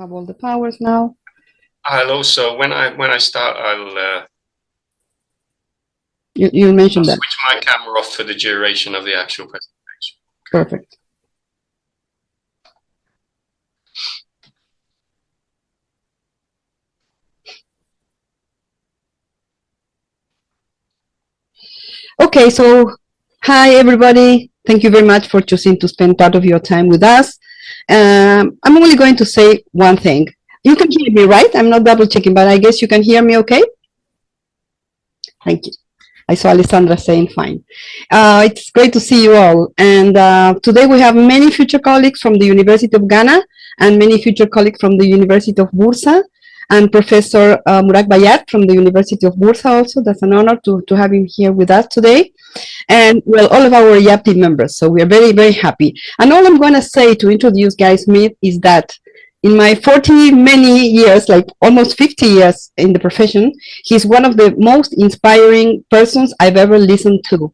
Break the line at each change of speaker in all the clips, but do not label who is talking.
have all the powers now.
Hello. So when I start, I'll
You mentioned that.
switch my camera off for the duration of the actual presentation.
Perfect. Okay, so hi everybody. Thank you very much for choosing to spend part of your time with us. I'm only going to say one thing. You can hear me, right? I'm not double checking, but I guess you can hear me okay? Thank you. I saw Alessandra saying fine. It's great to see you all. And today we have many future colleagues from the University of Ghana and many future colleagues from the University of Bursa, and Professor Murak Bayat from the University of Bursa also. That's an honor to have him here with us today. And well, all of our YAP team members. So we are very, very happy. And all I'm going to say to introduce Gary Smith is that in my 40 many years, like almost 50 years in the profession, he's one of the most inspiring persons I've ever listened to.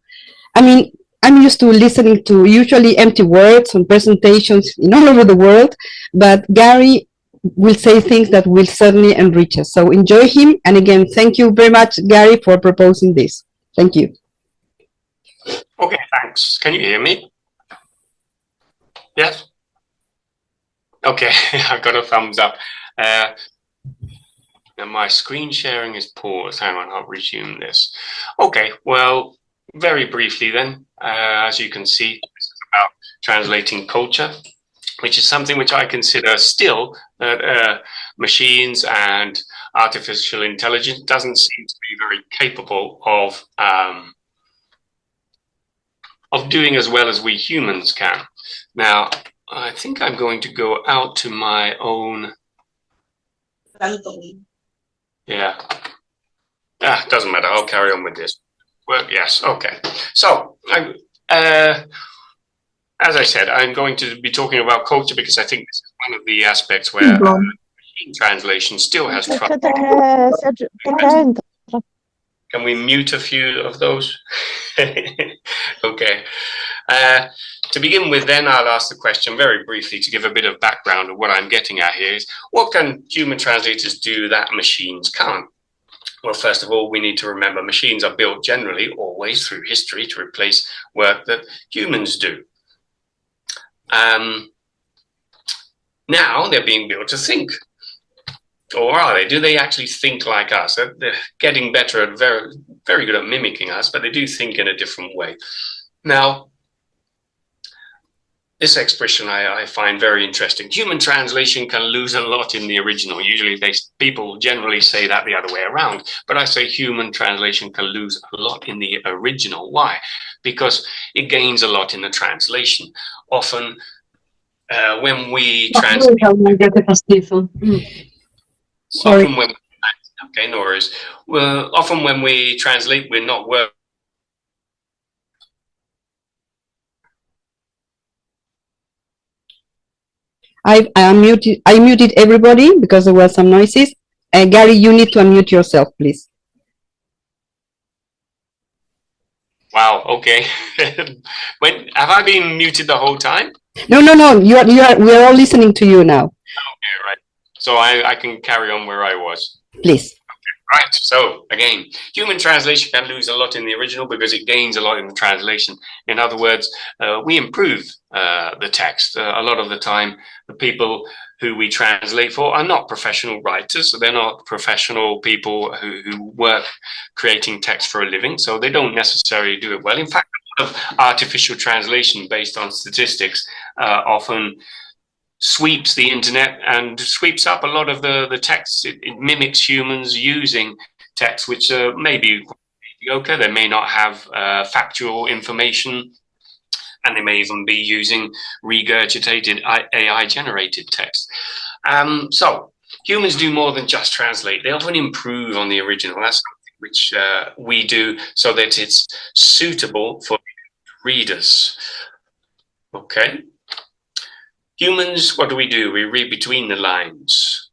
I mean, I'm used to listening to usually empty words on presentations in all over the world, but Gary will say things that will certainly enrich us. So enjoy him. And again, thank you very much, Gary, for proposing this. Thank you.
Okay, thanks. Can you hear me? Yes? Okay, I've got a thumbs up. And my screen sharing is paused. Hang on, I'll resume this. Okay, well, very briefly then, as you can see, this is about translating culture, which is something which I consider still that machines and artificial intelligence doesn't seem to be very capable of doing as well as we humans can. Now, I think I'm going to go out to my own. Yeah. Doesn't matter. I'll carry on with this. Well, yes. Okay. So, as I said, I'm going to be talking about culture because I think this is one of the aspects where machine translation still has trouble. Can we mute a few of those? Okay. To begin with, then I'll ask the question very briefly to give a bit of background of what I'm getting at here is what can human translators do that machines can't? Well, first of all, we need to remember machines are built generally always through history to replace work that humans do. Now they're being built to think. Or are they? Do they actually think like us? They're getting better at very good at mimicking us, but they do think in a different way. Now, this expression I find very interesting. Human translation can lose a lot in the original. Usually people generally say that the other way around, but I say human translation can lose a lot in the original. Why? Because it gains a lot in the translation. Often when we translate...
Sorry.
Okay, no worries. Well, often when we translate, we're not working.
I muted everybody because there were some noises. Gary, you need to unmute yourself, please.
Wow. Okay. Have I been muted the whole time?
No. We are all listening to you now.
Okay, right. So I can carry on where I was.
Please.
Right, so again, human translation can lose a lot in the original because it gains a lot in the translation. In other words, we improve the text. A lot of the time, the people who we translate for are not professional writers, so they're not professional people who work creating text for a living, so they don't necessarily do it well. In fact, a lot of artificial translation based on statistics often sweeps the internet and sweeps up a lot of the text. It mimics humans using text which may be mediocre. They may not have factual information, and they may even be using regurgitated AI-generated text. So humans do more than just translate. They often improve on the original. That's something which we do so that it's suitable for readers. Okay. Humans, what do? We read between the lines.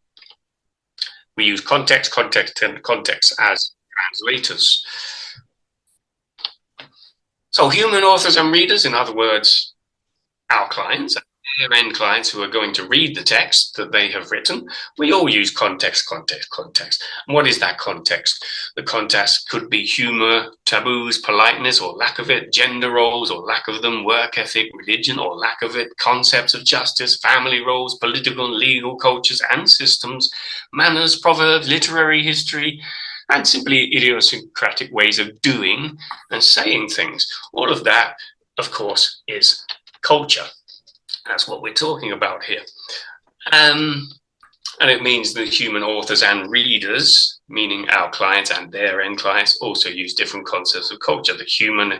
We use context, and context as translators. So human authors and readers, in other words, our clients, their end clients who are going to read the text that they have written, we all use context, context, context. And what is that context? The context could be humor, taboos, politeness or lack of it, gender roles or lack of them, work ethic, religion or lack of it, concepts of justice, family roles, political and legal cultures and systems, manners, proverbs, literary history, and simply idiosyncratic ways of doing and saying things. All of that, of course, is culture. That's what we're talking about here. And it means that human authors and readers, meaning our clients and their end clients, also use different concepts of culture. The human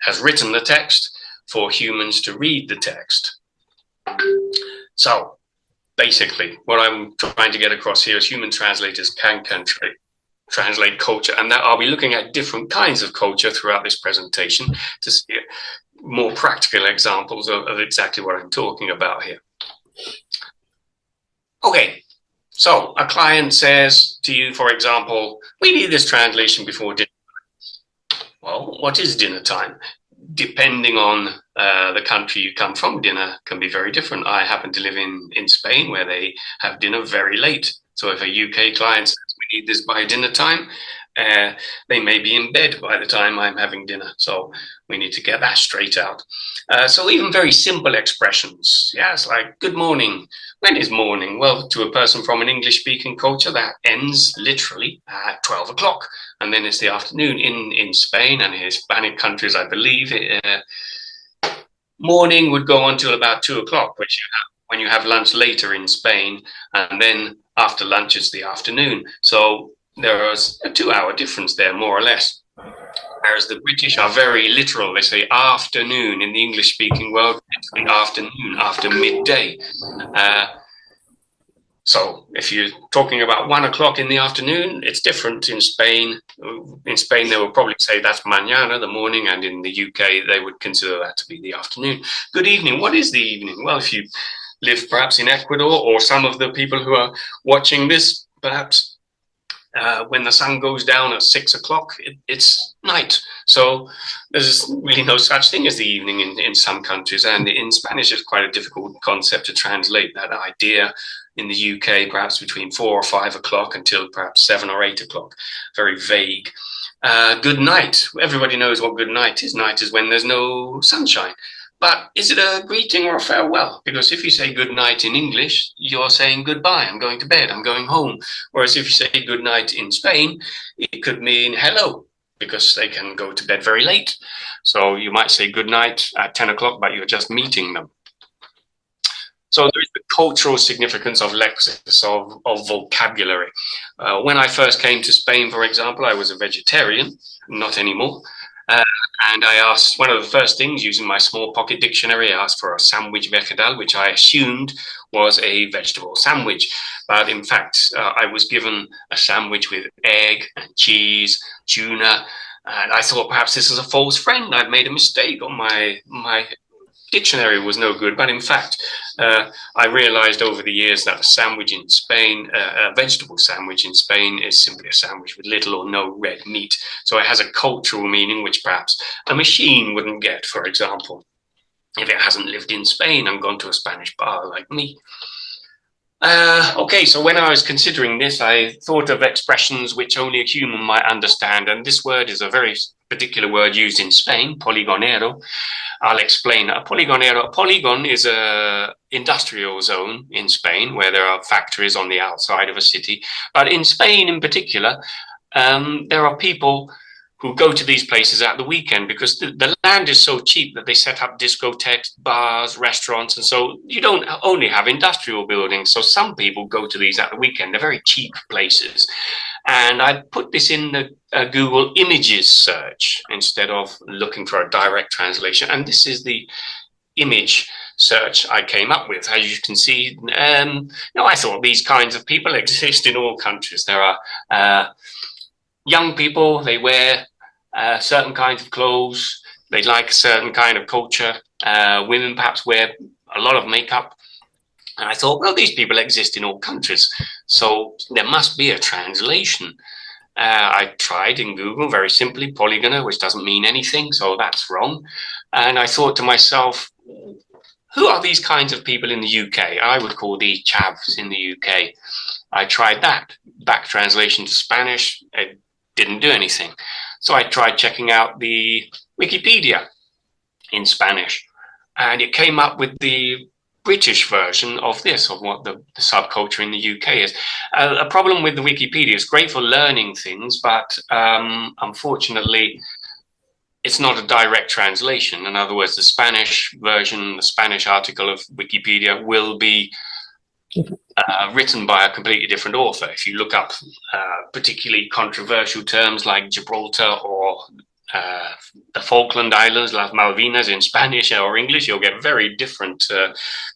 has written the text for humans to read the text. So basically, what I'm trying to get across here is human translators can translate culture, and that I'll be looking at different kinds of culture throughout this presentation to see more practical examples of exactly what I'm talking about here. Okay, so a client says to you, for example, we need this translation before dinner. Well, what is dinner time? Depending on the country you come from, dinner can be very different. I happen to live in Spain, where they have dinner very late. So if a UK client says we need this by dinner time, they may be in bed by the time I'm having dinner. So we need to get that straight out. So even very simple expressions, yes, like good morning. When is morning? Well, to a person from an English-speaking culture, that ends literally at 12 o'clock. And then it's the afternoon. In Spain and Hispanic countries, I believe, morning would go on till about 2 o'clock, which when you have lunch later in Spain. And then after lunch, it's the afternoon. So there is a 2-hour difference there, more or less. Whereas the British are very literal. They say afternoon in the English-speaking world. It's the afternoon, after midday. So if you're talking about 1 o'clock in the afternoon, it's different in Spain. In Spain, they will probably say that's mañana, the morning, and in the UK, they would consider that to be the afternoon. Good evening. What is the evening? Well, if you live perhaps in Ecuador, or some of the people who are watching this, perhaps when the sun goes down at 6 o'clock, it's night. So there's really no such thing as the evening in some countries. And in Spanish, it's quite a difficult concept to translate that idea. In the UK, perhaps between 4 or 5 o'clock until perhaps 7 or 8 o'clock. Very vague. Good night. Everybody knows what good night is. Night is when there's no sunshine. But is it a greeting or a farewell? Because if you say good night in English, you're saying goodbye, I'm going to bed, I'm going home. Whereas if you say good night in Spain, it could mean hello, because they can go to bed very late. So you might say good night at 10 o'clock, but you're just meeting them. So there is the cultural significance of lexis, of vocabulary. When I first came to Spain, for example, I was a vegetarian, not anymore. And I asked, one of the first things, using my small pocket dictionary, I asked for a sandwich vegetal, which I assumed was a vegetable sandwich. But in fact, I was given a sandwich with egg and cheese, tuna, and I thought perhaps this is a false friend. I'd made a mistake, or my dictionary was no good. But in fact, I realized over the years that a sandwich in Spain, a vegetable sandwich in Spain, is simply a sandwich with little or no red meat. So it has a cultural meaning which perhaps a machine wouldn't get, for example, if it hasn't lived in Spain and gone to a Spanish bar like me. Okay, so when I was considering this, I thought of expressions which only a human might understand. And this word is a very particular word used in Spain, poligonero. I'll explain. A polygon is a industrial zone in Spain where there are factories on the outside of a city. But in Spain in particular, there are people who go to these places at the weekend because the land is so cheap that they set up discotheques, bars, restaurants. And so you don't only have industrial buildings. So some people go to these at the weekend. They're very cheap places. And I put this in the Google Images search instead of looking for a direct translation. And this is the image search I came up with. As you can see, I thought these kinds of people exist in all countries. There are young people, they wear certain kinds of clothes, they like a certain kind of culture. Women perhaps wear a lot of makeup. And I thought, well, these people exist in all countries, so there must be a translation. I tried in Google, very simply, polygoner, which doesn't mean anything, so that's wrong. And I thought to myself, who are these kinds of people in the UK? I would call these chavs in the UK. I tried that. Back translation to Spanish, it didn't do anything. So I tried checking out the Wikipedia in Spanish, and it came up with the British version of this, of what the subculture in the UK is. A problem with the Wikipedia is great for learning things, but unfortunately, it's not a direct translation. In other words, the Spanish version, the Spanish article of Wikipedia will be written by a completely different author. If you look up particularly controversial terms like Gibraltar or the Falkland Islands, Las Malvinas in Spanish or English, you'll get very different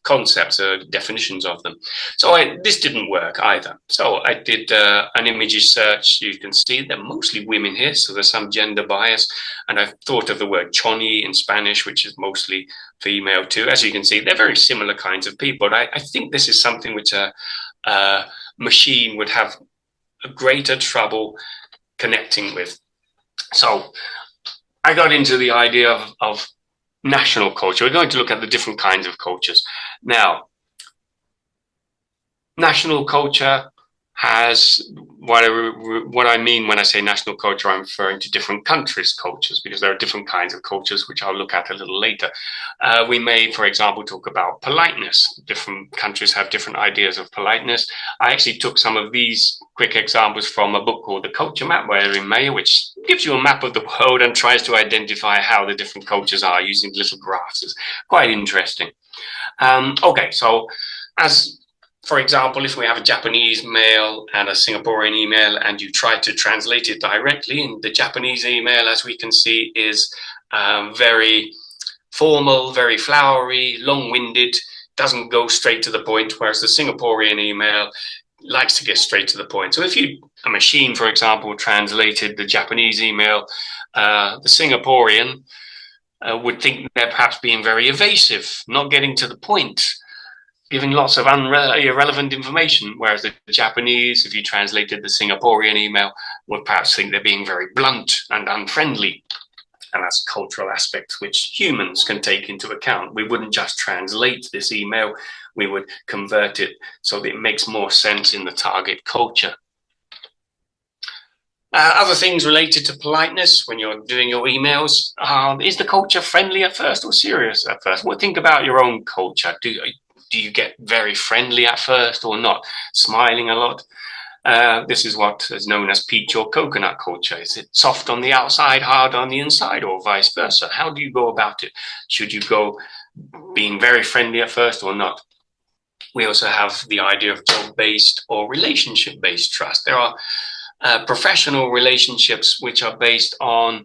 concepts or definitions of them. So this didn't work either. So I did an images search. You can see they're mostly women here, so there's some gender bias. And I thought of the word choni in Spanish, which is mostly female too. As you can see, they're very similar kinds of people. But I think this is something which a machine would have a greater trouble connecting with. So I got into the idea of national culture. We're going to look at the different kinds of cultures. Now, national culture has what I mean when I say national culture. I'm referring to different countries' cultures, because there are different kinds of cultures, which I'll look at a little later. We may, for example, talk about politeness. Different countries have different ideas of politeness. I actually took some of these quick examples from a book called The Culture Map by Erin Mayer, which gives you a map of the world and tries to identify how the different cultures are using little graphs. It's quite interesting. Okay, so as for example, if we have a Japanese mail and a Singaporean email and you try to translate it directly, in the Japanese email, as we can see, is very formal, very flowery, long-winded, doesn't go straight to the point, whereas the Singaporean email likes to get straight to the point. So if a machine, for example, translated the Japanese email, the Singaporean would think they're perhaps being very evasive, not getting to the point, giving lots of irrelevant information, whereas the Japanese, if you translated the Singaporean email, would perhaps think they're being very blunt and unfriendly. And that's cultural aspects which humans can take into account. We wouldn't just translate this email, we would convert it so that it makes more sense in the target culture. Other things related to politeness when you're doing your emails, is the culture friendly at first or serious at first? Well, think about your own culture. Do you get very friendly at first or not? Smiling a lot? This is what is known as peach or coconut culture. Is it soft on the outside, hard on the inside, or vice versa? How do you go about it? Should you go being very friendly at first or not? We also have the idea of job-based or relationship-based trust. There are professional relationships which are based on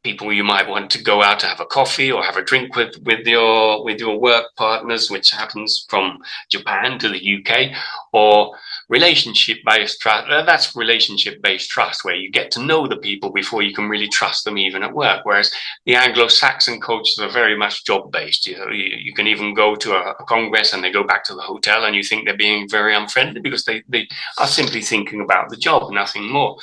people you might want to go out to have a coffee or have a drink with your work partners, which happens from Japan to the UK, or relationship-based trust. That's relationship-based trust, where you get to know the people before you can really trust them even at work. Whereas the Anglo-Saxon cultures are very much job-based. You can even go to a congress and they go back to the hotel and you think they're being very unfriendly because they are simply thinking about the job, nothing more.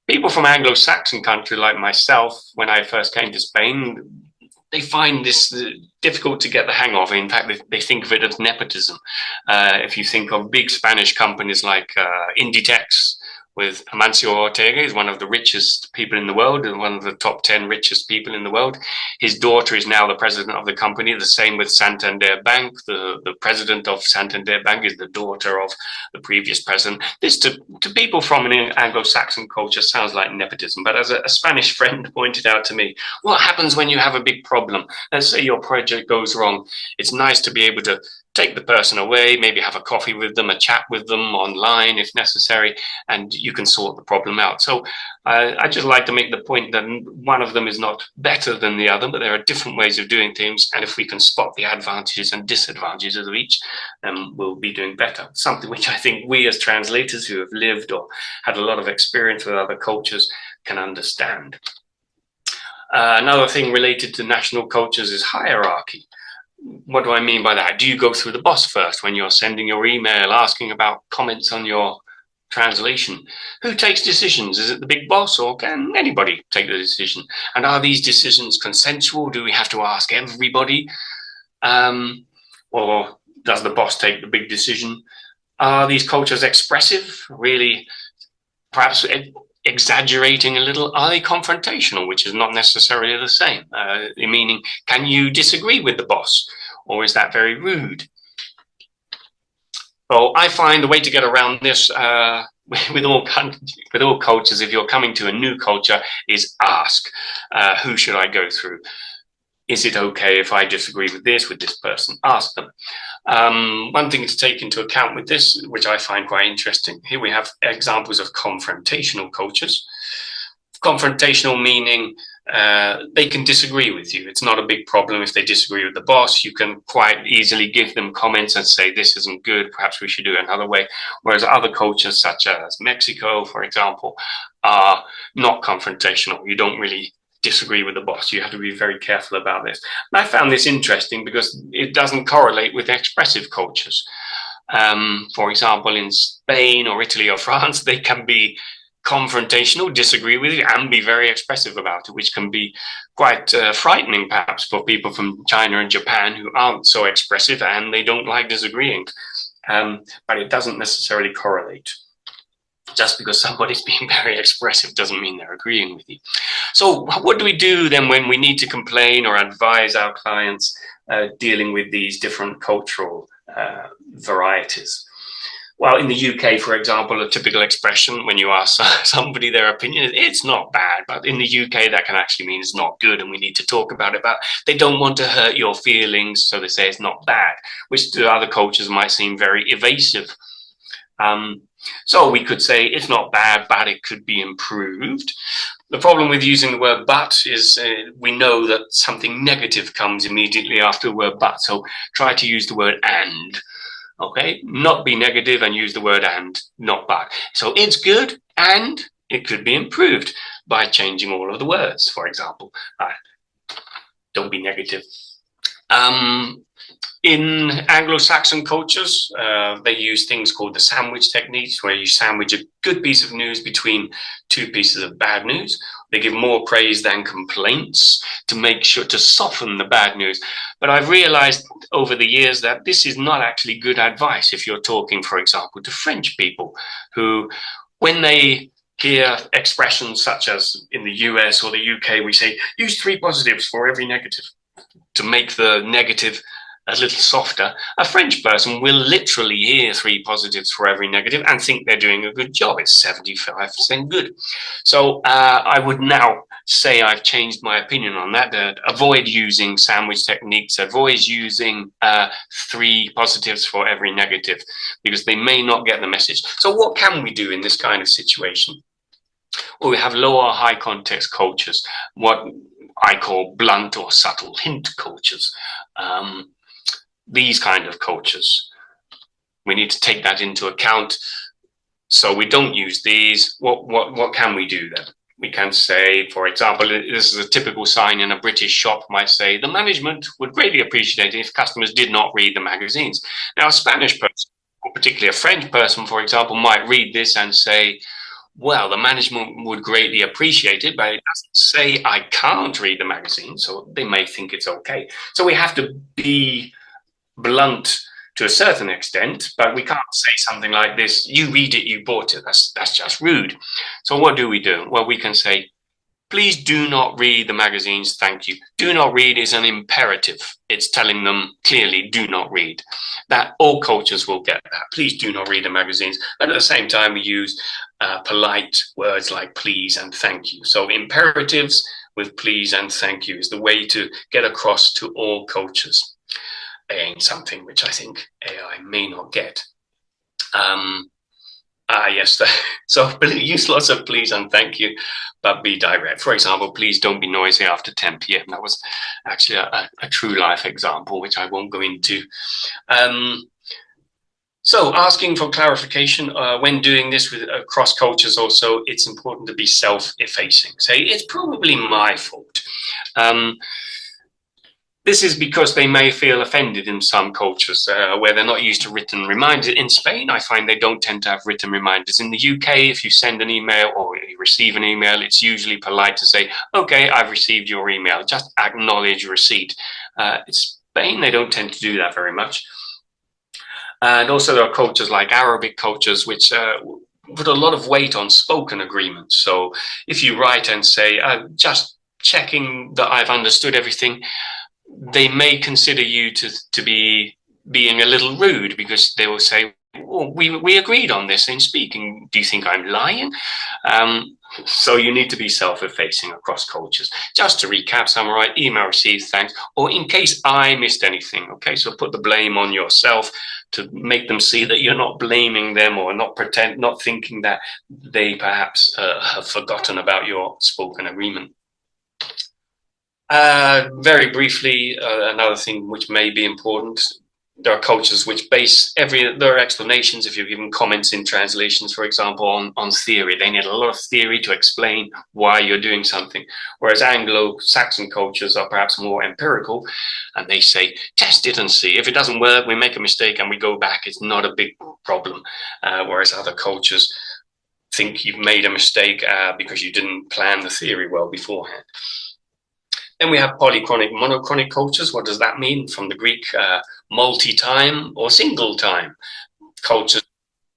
People from Anglo-Saxon country like myself, when I first came to Spain, they find this difficult to get the hang of. In fact, they think of it as nepotism. If you think of big Spanish companies like Inditex, with Amancio Ortega, he's one of the richest people in the world, and one of the top 10 richest people in the world. His daughter is now the president of the company. The same with Santander Bank. The president of Santander Bank is the daughter of the previous president. This to people from an Anglo-Saxon culture sounds like nepotism, but as a Spanish friend pointed out to me, what happens when you have a big problem? Let's say your project goes wrong. It's nice to be able to take the person away, maybe have a coffee with them, a chat with them online if necessary, and you can sort the problem out. So I just like to make the point that one of them is not better than the other, but there are different ways of doing things. And if we can spot the advantages and disadvantages of each, then we'll be doing better. Something which I think we as translators who have lived or had a lot of experience with other cultures can understand. Another thing related to national cultures is hierarchy. What do I mean by that? Do you go through the boss first when you're sending your email, asking about comments on your translation, who takes decisions? Is it the big boss, or can anybody take the decision? And are these decisions consensual? Do we have to ask everybody? Or does the boss take the big decision? Are these cultures expressive, really perhaps exaggerating a little? Are they confrontational, which is not necessarily the same? Meaning, can you disagree with the boss, or is that very rude? Well, I find the way to get around this with all cultures, if you're coming to a new culture, is ask, who should I go through? Is it okay if I disagree with this person? Ask them. One thing to take into account with this, which I find quite interesting, here we have examples of confrontational cultures. Confrontational meaning they can disagree with you. It's not a big problem if they disagree with the boss. You can quite easily give them comments and say, this isn't good, perhaps we should do it another way. Whereas other cultures, such as Mexico, for example, are not confrontational. You don't really disagree with the boss. You have to be very careful about this. And I found this interesting because it doesn't correlate with expressive cultures. For example, in Spain or Italy or France, they can be confrontational, disagree with you, and be very expressive about it, which can be quite frightening perhaps for people from China and Japan who aren't so expressive and they don't like disagreeing. But it doesn't necessarily correlate. Just because somebody's being very expressive doesn't mean they're agreeing with you. So what do we do then when we need to complain or advise our clients dealing with these different cultural varieties? Well, in the UK, for example, a typical expression when you ask somebody their opinion is, it's not bad. But in the UK, that can actually mean it's not good and we need to talk about it. But they don't want to hurt your feelings, so they say it's not bad, which to other cultures might seem very evasive. So we could say it's not bad, but it could be improved. The problem with using the word but is we know that something negative comes immediately after the word but. So try to use the word and. Okay, not be negative and use the word and, not but. So it's good and it could be improved by changing all of the words, for example. Don't be negative. In Anglo-Saxon cultures, they use things called the sandwich techniques, where you sandwich a good piece of news between two pieces of bad news. They give more praise than complaints to make sure to soften the bad news. But I've realized over the years that this is not actually good advice if you're talking, for example, to French people who, when they hear expressions such as in the US or the UK, we say, use 3 positives for every negative to make the negative a little softer. A French person will literally hear 3 positives for every negative and think they're doing a good job. It's 75% good. So I would now say I've changed my opinion on that. Avoid using sandwich techniques, avoid using 3 positives for every negative, because they may not get the message. So what can we do in this kind of situation? Well, we have low or high context cultures, what I call blunt or subtle hint cultures. These kind of cultures, we need to take that into account. So we don't use these. What can we do then? We can say, for example, this is a typical sign in a British shop, might say, the management would greatly appreciate it if customers did not read the magazines. Now, a Spanish person, or particularly a French person, for example, might read this and say, well, the management would greatly appreciate it, but it doesn't say I can't read the magazine, so they may think it's okay. So we have to be blunt to a certain extent, but we can't say something like this, you read it, you bought it. That's just rude. So what do? Well, we can say, please do not read the magazines, thank you. Do not read is an imperative. It's telling them clearly, do not read. That all cultures will get that. Please do not read the magazines. But at the same time, we use polite words like please and thank you. So imperatives with please and thank you is the way to get across to all cultures. Again, something which I think AI may not get. Yes, so use lots of please and thank you, but be direct. For example, please don't be noisy after 10 p.m. That was actually a true life example, which I won't go into. So asking for clarification when doing this with across cultures also, it's important to be self-effacing. Say, it's probably my fault. This is because they may feel offended in some cultures where they're not used to written reminders. In Spain, I find they don't tend to have written reminders. In the UK, if you send an email or you receive an email, it's usually polite to say, okay, I've received your email. Just acknowledge receipt. In Spain, they don't tend to do that very much. And also there are cultures like Arabic cultures, which put a lot of weight on spoken agreements. So if you write and say, just checking that I've understood everything, they may consider you to be being a little rude, because they will say, well, we agreed on this in speaking. Do you think I'm lying? So you need to be self-effacing across cultures. Just to recap, summarize, email received, thanks, or in case I missed anything. Okay, so put the blame on yourself to make them see that you're not blaming them, or not thinking that they perhaps have forgotten about your spoken agreement. Very briefly, another thing which may be important, there are cultures which base their explanations, if you're given comments in translations, for example, on theory. They need a lot of theory to explain why you're doing something. Whereas Anglo-Saxon cultures are perhaps more empirical, and they say, test it and see. If it doesn't work, we make a mistake and we go back. It's not a big problem. Whereas other cultures think you've made a mistake because you didn't plan the theory well beforehand. Then we have polychronic, monochronic cultures. What does that mean? From the Greek, multi-time or single time. Cultures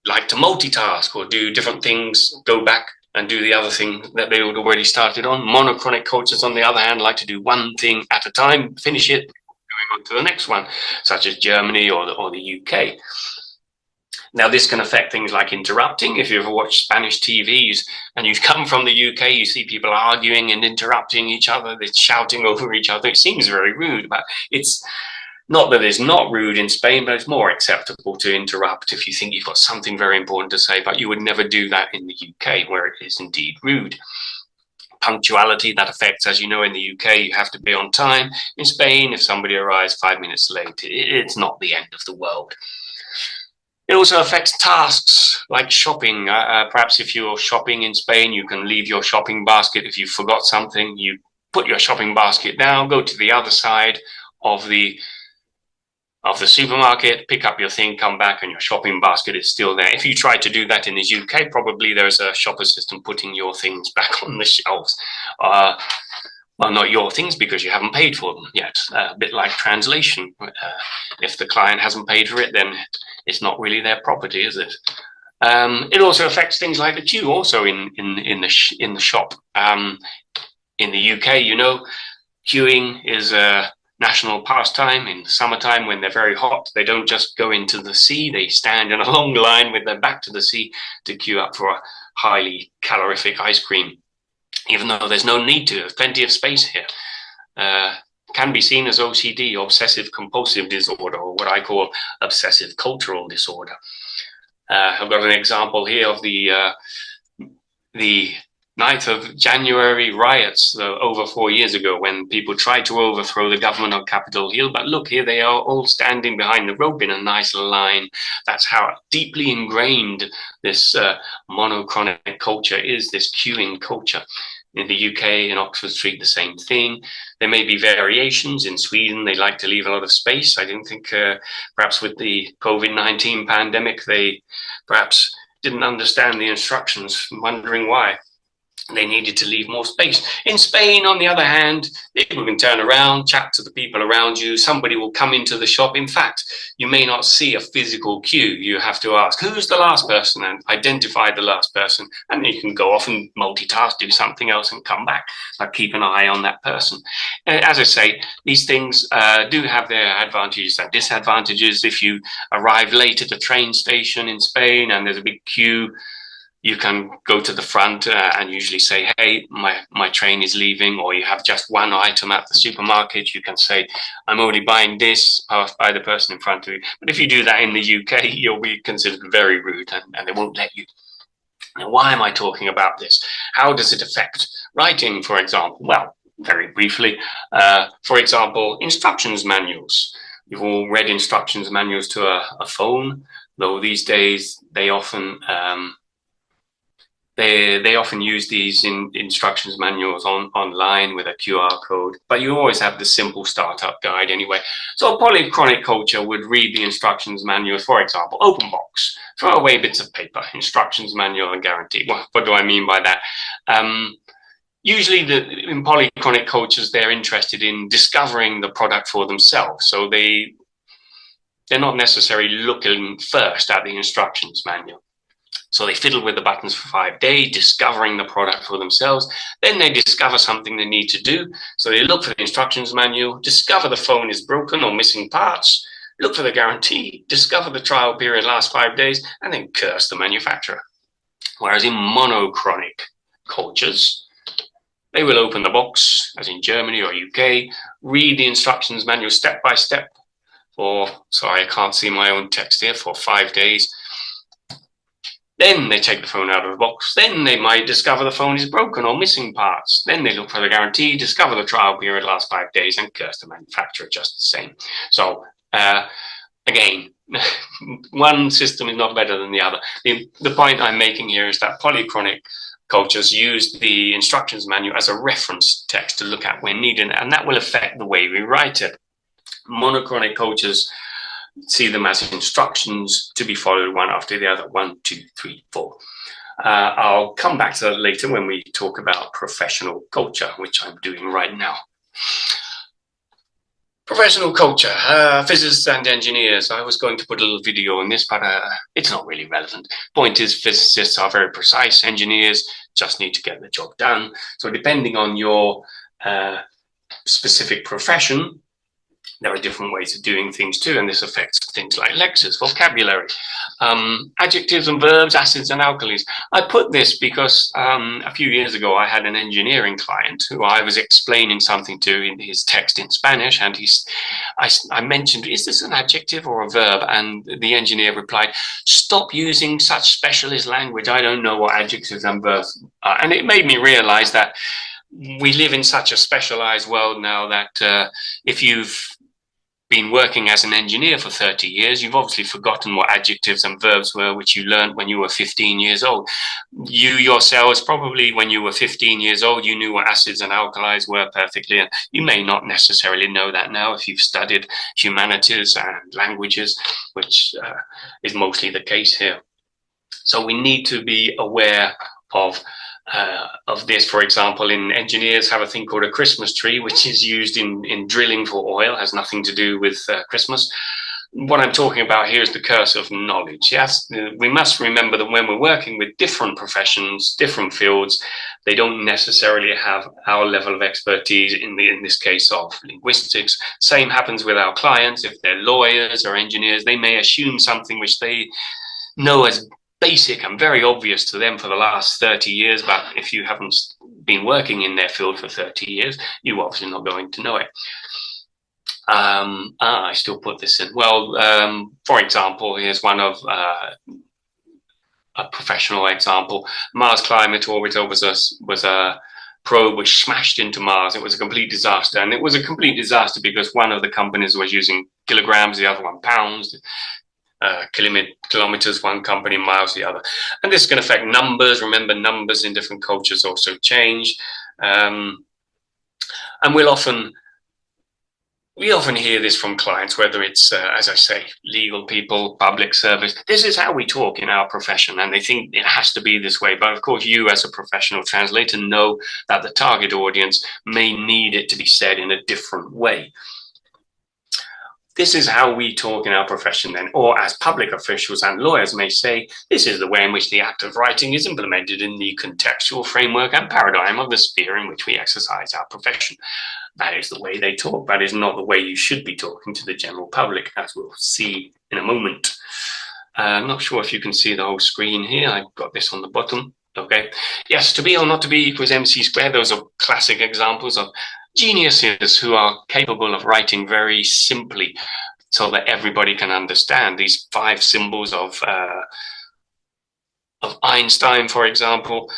like to multitask or do different things, go back and do the other thing that they had already started on. Monochronic cultures, on the other hand, like to do one thing at a time, finish it, going on to the next one, such as Germany or the UK. Now, this can affect things like interrupting. If you ever watch Spanish TVs and you've come from the UK, you see people arguing and interrupting each other, they're shouting over each other. It seems very rude, but it's not that it's not rude in Spain, but it's more acceptable to interrupt if you think you've got something very important to say, but you would never do that in the UK, where it is indeed rude. Punctuality, that affects, as you know, in the UK, you have to be on time. In Spain, if somebody arrives 5 minutes late, it's not the end of the world. It also affects tasks like shopping. Perhaps if you're shopping in Spain, you can leave your shopping basket. If you forgot something, you put your shopping basket down, go to the other side of the supermarket, pick up your thing, come back, and your shopping basket is still there. If you try to do that in the UK, probably there's a shopper system putting your things back on the shelves. Well, not your things, because you haven't paid for them yet. A bit like translation. If the client hasn't paid for it, then it's not really their property, is it? It also affects things like the queue, also in the shop. In the UK, you know, queuing is a national pastime. In summertime, when they're very hot, they don't just go into the sea. They stand in a long line with their back to the sea to queue up for a highly calorific ice cream, even though there's no need to. There's plenty of space here. Can be seen as OCD, obsessive compulsive disorder, or what I call obsessive cultural disorder. I've got an example here of the 9th of January riots over 4 years ago, when people tried to overthrow the government on Capitol Hill. But look, here they are all standing behind the rope in a nice line. That's how deeply ingrained this monochronic culture is, this queuing culture. In the UK, in Oxford Street, the same thing. There may be variations. In Sweden, they like to leave a lot of space. I don't think, perhaps with the COVID-19 pandemic, they perhaps didn't understand the instructions, wondering why they needed to leave more space. In Spain, on the other hand, you can turn around, chat to the people around you. Somebody will come into the shop. In fact, you may not see a physical queue. You have to ask, who's the last person, and identify the last person. And then you can go off and multitask, do something else and come back. But keep an eye on that person. As I say, these things do have their advantages and disadvantages. If you arrive late at the train station in Spain and there's a big queue, you can go to the front and usually say, hey, my train is leaving, or you have just one item at the supermarket. You can say, I'm only buying this, passed by the person in front of you. But if you do that in the UK, you'll be considered very rude, and they won't let you. Now, why am I talking about this? How does it affect writing, for example? Well, very briefly, for example, instructions manuals. You've all read instructions manuals to a phone, though these days they often They often use these in instructions manuals online with a QR code, but you always have the simple startup guide anyway. So a polychronic culture would read the instructions manual, for example, open box, throw away bits of paper, instructions manual and guarantee. Well, what do I mean by that? Usually in polychronic cultures, they're interested in discovering the product for themselves. So they're not necessarily looking first at the instructions manual. So they fiddle with the buttons for 5 days, discovering the product for themselves. Then they discover something they need to do. So they look for the instructions manual, discover the phone is broken or missing parts, look for the guarantee, discover the trial period lasts 5 days, and then curse the manufacturer. Whereas in monochronic cultures, they will open the box, as in Germany or UK, read the instructions manual step by step for, sorry, I can't see my own text here, for 5 days. Then they take the phone out of the box. Then they might discover the phone is broken or missing parts. Then they look for the guarantee, discover the trial period lasts 5 days, and curse the manufacturer just the same. So again, one system is not better than the other. The point I'm making here is that polychronic cultures use the instructions manual as a reference text to look at when needed, and that will affect the way we write it. Monochronic cultures see them as instructions to be followed one after the other, 1, 2, 3, 4. I'll come back to that later when we talk about professional culture, which I'm doing right now. Professional culture, physicists and engineers. I was going to put a little video on this, but it's not really relevant. Point is, physicists are very precise. Engineers just need to get the job done. So depending on your specific profession, there are different ways of doing things too, and this affects things like lexis, vocabulary, adjectives and verbs, acids and alkalis. I put this because a few years ago I had an engineering client who I was explaining something to in his text in Spanish, and I mentioned, is this an adjective or a verb? And the engineer replied, stop using such specialist language. I don't know what adjectives and verbs are. And it made me realize that we live in such a specialized world now that if you've been working as an engineer for 30 years, you've obviously forgotten what adjectives and verbs were, which you learned when you were 15 years old. You yourselves, probably when you were 15 years old, you knew what acids and alkalis were perfectly. And you may not necessarily know that now if you've studied humanities and languages, which is mostly the case here. So we need to be aware of this. For example, in engineers have a thing called a Christmas tree, which is used in drilling for oil, has nothing to do with Christmas. What I'm talking about here is the curse of knowledge. Yes, we must remember that when we're working with different professions, different fields, they don't necessarily have our level of expertise in this case of linguistics. Same happens with our clients. If they're lawyers or engineers, they may assume something which they know as basic and very obvious to them for the last 30 years, but if you haven't been working in their field for 30 years, you're obviously not going to know it. I still put this in. Well, for example, here's one of a professional example. Mars Climate Orbiter was a probe which smashed into Mars. It was a complete disaster, and it was a complete disaster because one of the companies was using kilograms, the other one pounds. Kilometers, one company, miles, the other. And this can affect numbers. Remember, numbers in different cultures also change. And we often hear this from clients, whether it's, as I say, legal people, public service. This is how we talk in our profession, and they think it has to be this way. But of course, you as a professional translator know that the target audience may need it to be said in a different way. This is how we talk in our profession then, or as public officials and lawyers may say, this is the way in which the act of writing is implemented in the contextual framework and paradigm of the sphere in which we exercise our profession. That is the way they talk. That is not the way you should be talking to the general public, as we'll see in a moment. I'm not sure if you can see the whole screen here. I've got this on the bottom. Okay. Yes, to be or not to be equals MC squared. Those are classic examples of geniuses who are capable of writing very simply so that everybody can understand. These 5 symbols of Einstein, for example,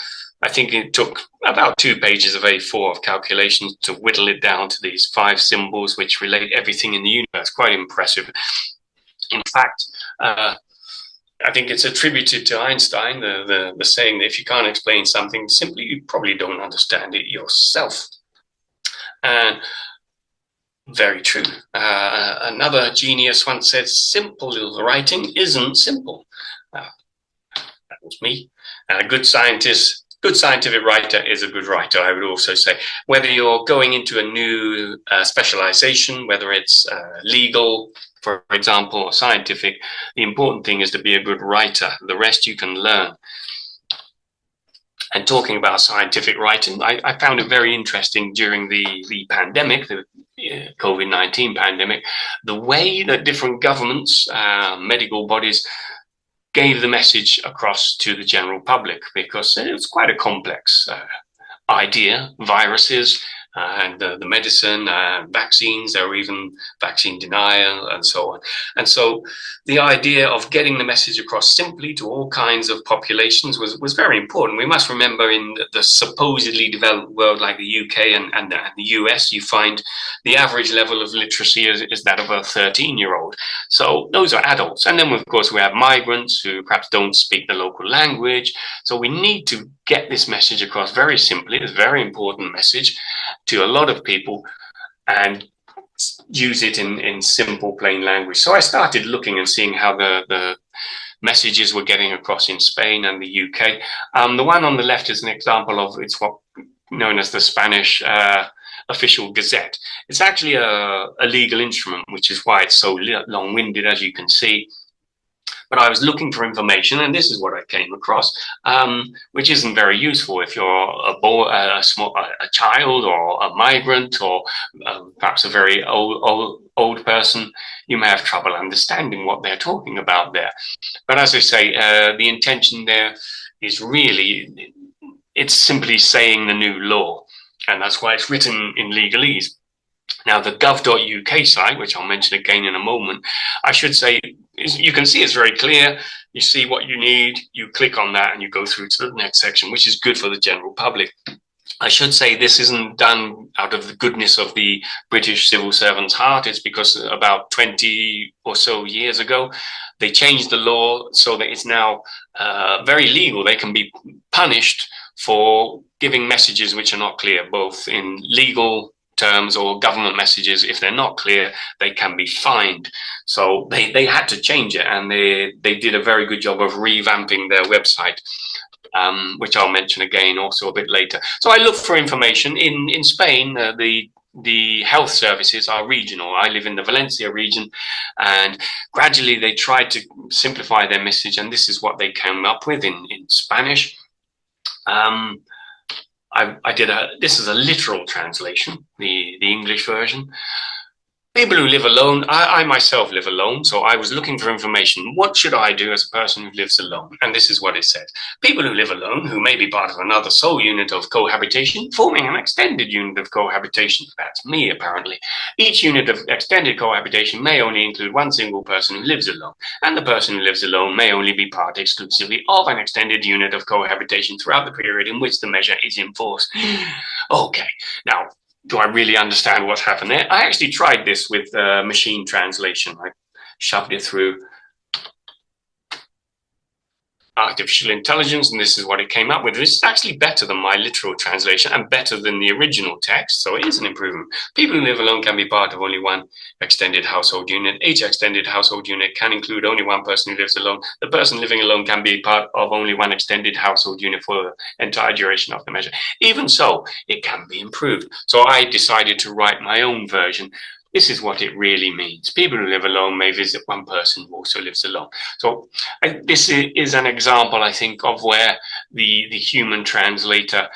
I think it took about 2 pages of A4 of calculations to whittle it down to these 5 symbols which relate everything in the universe. Quite impressive. In fact, I think it's attributed to Einstein, the saying that if you can't explain something simply, you probably don't understand it yourself. And very true. Another genius once said, simple writing isn't simple. That was me. A good scientist, good scientific writer is a good writer, I would also say. Whether you're going into a new specialization, whether it's legal, for example, or scientific, the important thing is to be a good writer. The rest you can learn. And talking about scientific writing, I found it very interesting during the pandemic, the COVID-19 pandemic, the way that different governments, medical bodies, gave the message across to the general public, because it was quite a complex idea. Viruses and the medicine, vaccines, or even vaccine denial, and so on. And so the idea of getting the message across simply to all kinds of populations was very important. We must remember, in the supposedly developed world like the UK and the US, you find the average level of literacy is that of a 13-year-old. So those are adults. And then, of course, we have migrants who perhaps don't speak the local language. So we need to get this message across very simply. It's a very important message to a lot of people, and use it in simple, plain language. So I started looking and seeing how the messages were getting across in Spain and the UK. The one on the left is an example of, it's what known as the Spanish official gazette. It's actually a legal instrument, which is why it's so long-winded, as you can see. But I was looking for information, and this is what I came across, which isn't very useful if you're a child or a migrant, or perhaps a very old person. You may have trouble understanding what they're talking about there. But as I say, the intention there is really, it's simply saying the new law, and that's why it's written in legalese. Now, the gov.uk site, which I'll mention again in a moment, I should say, you can see it's very clear. You see what you need, you click on that, and you go through to the next section, which is good for the general public. I should say this isn't done out of the goodness of the British civil servant's heart. It's because about 20 or so years ago, they changed the law so that it's now very legal. They can be punished for giving messages which are not clear, both in legal terms or government messages. If they're not clear, they can be fined. So they had to change it, and they did a very good job of revamping their website, which I'll mention again also a bit later. So I looked for information. In Spain, the health services are regional. I live in the Valencia region, and gradually they tried to simplify their message, and this is what they came up with in Spanish. This is a literal translation, the English version. People who live alone, I myself live alone, so I was looking for information. What should I do as a person who lives alone? And this is what it said. People who live alone, who may be part of another sole unit of cohabitation, forming an extended unit of cohabitation. That's me, apparently. Each unit of extended cohabitation may only include one single person who lives alone, and the person who lives alone may only be part exclusively of an extended unit of cohabitation throughout the period in which the measure is in force. Okay, now, do I really understand what's happened there? I actually tried this with machine translation. I shoved it through artificial intelligence, and this is what it came up with. This is actually better than my literal translation and better than the original text, so it is an improvement. People who live alone can be part of only one extended household unit. Each extended household unit can include only one person who lives alone. The person living alone can be part of only one extended household unit for the entire duration of the measure. Even so, it can be improved. So I decided to write my own version. This is what it really means. People who live alone may visit one person who also lives alone. So this is an example, I think, of where the human translator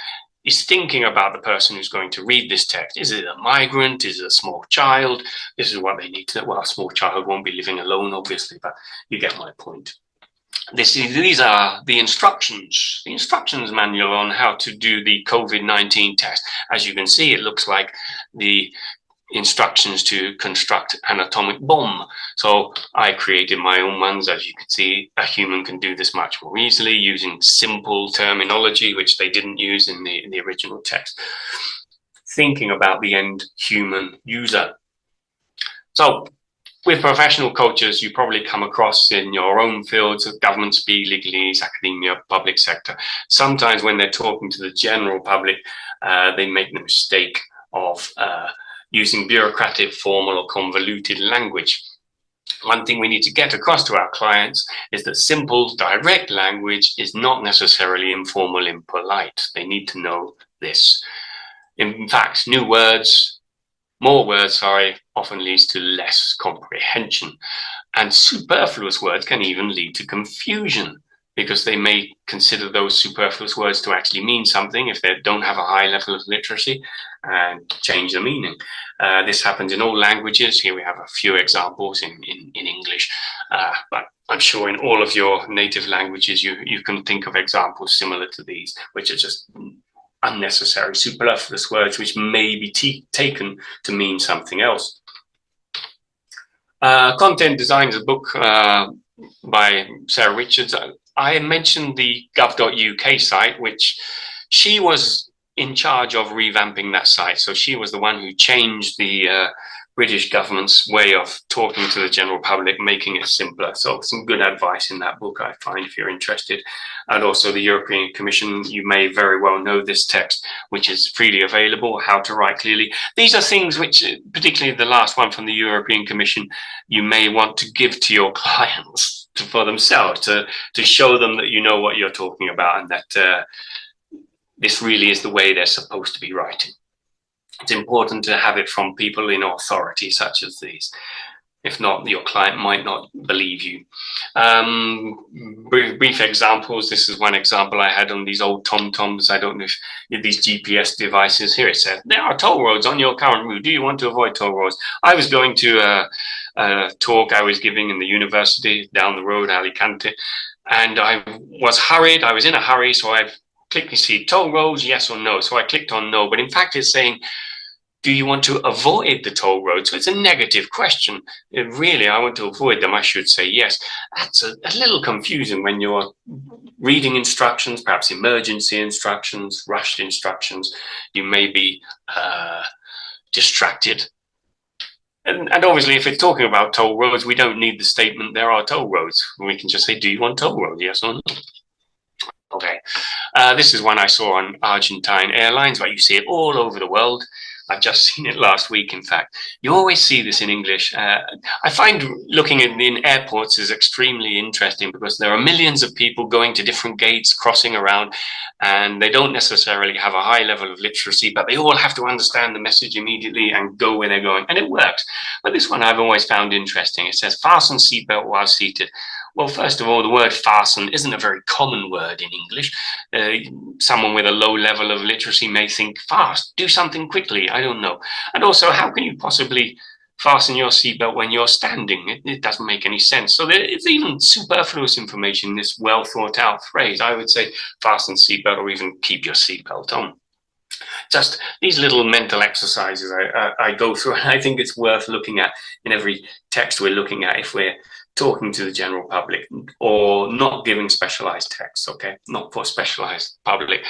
is thinking about the person who's going to read this text. Is it a migrant? Is it a small child? This is what they need to know. Well, a small child won't be living alone, obviously, but you get my point. These are the instructions manual on how to do the COVID-19 test. As you can see, it looks like the instructions to construct an atomic bomb. So I created my own ones. As you can see, a human can do this much more easily using simple terminology, which they didn't use in the original text. Thinking about the end human user. So with professional coaches, you probably come across in your own fields of government speak, legalese, academia, public sector. Sometimes when they're talking to the general public, they make the mistake of using bureaucratic, formal, or convoluted language. One thing we need to get across to our clients is that simple, direct language is not necessarily informal and polite. They need to know this. In fact, more words, often leads to less comprehension. And superfluous words can even lead to confusion, because they may consider those superfluous words to actually mean something if they don't have a high level of literacy, and change the meaning. This happens in all languages. Here we have a few examples in English, but I'm sure in all of your native languages you can think of examples similar to these, which are just unnecessary, superfluous words which may be taken to mean something else. Content Design is a book by Sarah Richards. I mentioned the gov.uk site, which she was in charge of revamping that site. So she was the one who changed the British government's way of talking to the general public, making it simpler. So some good advice in that book, I find, if you're interested. And also the European Commission, you may very well know this text, which is freely available, How to Write Clearly. These are things which, particularly the last one from the European Commission, you may want to give to your clients for themselves, to show them that you know what you're talking about, and that this really is the way they're supposed to be writing. It's important to have it from people in authority such as these. If not, your client might not believe you. Brief examples. This is one example I had on these old TomToms. I don't know if these GPS devices. Here it says, there are toll roads on your current route. Do you want to avoid toll roads? I was going to a talk I was giving in the university down the road, Alicante, and I was hurried. I was in a hurry, so I clicked to see toll roads, yes or no. So I clicked on no, but in fact it's saying, do you want to avoid the toll roads? So it's a negative question. Really, I want to avoid them. I should say yes. That's a little confusing when you're reading instructions, perhaps emergency instructions, rushed instructions. You may be distracted. And obviously, if it's talking about toll roads, we don't need the statement, there are toll roads. We can just say, do you want toll roads, yes or no? Okay. This is one I saw on Argentine Airlines, but you see it all over the world. I've just seen it last week, in fact. You always see this in English. I find looking in airports is extremely interesting, because there are millions of people going to different gates, crossing around, and they don't necessarily have a high level of literacy, but they all have to understand the message immediately and go where they're going, and it works. But this one I've always found interesting. It says, fasten seatbelt while seated. Well, first of all, the word fasten isn't a very common word in English. Someone with a low level of literacy may think, fast, do something quickly, I don't know. And also, how can you possibly fasten your seatbelt when you're standing? It doesn't make any sense. So there is even superfluous information in this well thought out phrase. I would say fasten seatbelt, or even keep your seatbelt on. Just these little mental exercises I go through, and I think it's worth looking at in every text we're looking at if we're talking to the general public, or not giving specialized texts, okay? Not for specialized public.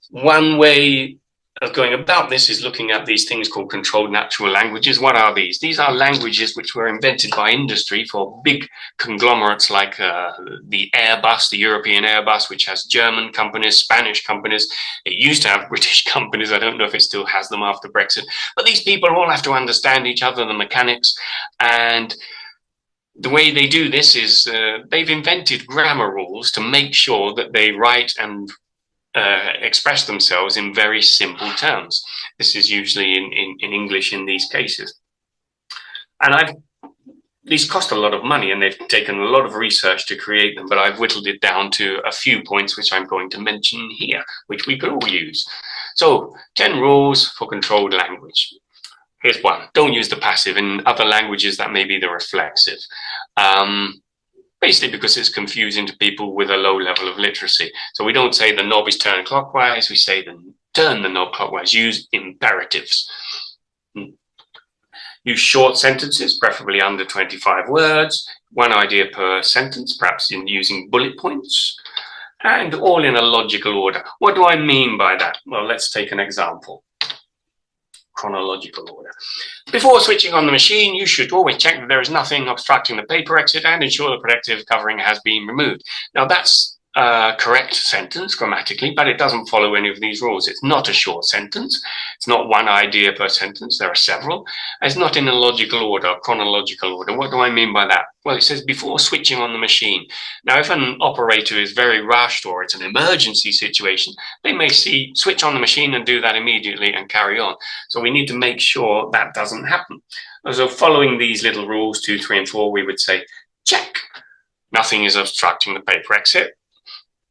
One way of going about this is looking at these things called controlled natural languages. What are these? These are languages which were invented by industry for big conglomerates like the Airbus, the European Airbus, which has German companies, Spanish companies. It used to have British companies. I don't know if it still has them after Brexit. But these people all have to understand each other, the mechanics, and the way they do this is they've invented grammar rules to make sure that they write and express themselves in very simple terms. This is usually in English in these cases. And these cost a lot of money, and they've taken a lot of research to create them, but I've whittled it down to a few points which I'm going to mention here, which we could all use. So 10 rules for controlled language. Here's one. Don't use the passive. In other languages, that may be the reflexive. Basically because it's confusing to people with a low level of literacy. So we don't say the knob is turned clockwise. We say turn the knob clockwise. Use imperatives. Use short sentences, preferably under 25 words. One idea per sentence, perhaps in using bullet points. And all in a logical order. What do I mean by that? Well, let's take an example. chronological order. Before switching on the machine, you should always check that there is nothing obstructing the paper exit and ensure the protective covering has been removed. Now that's a correct sentence grammatically, but it doesn't follow any of these rules. It's not a short sentence. It's not one idea per sentence. There are several. It's not in a logical order, chronological order. What do I mean by that? Well, it says before switching on the machine. Now, if an operator is very rushed or it's an emergency situation, they may switch on the machine and do that immediately and carry on. So we need to make sure that doesn't happen. So following these little rules, 2, 3, and 4, we would say, check. Nothing is obstructing the paper exit.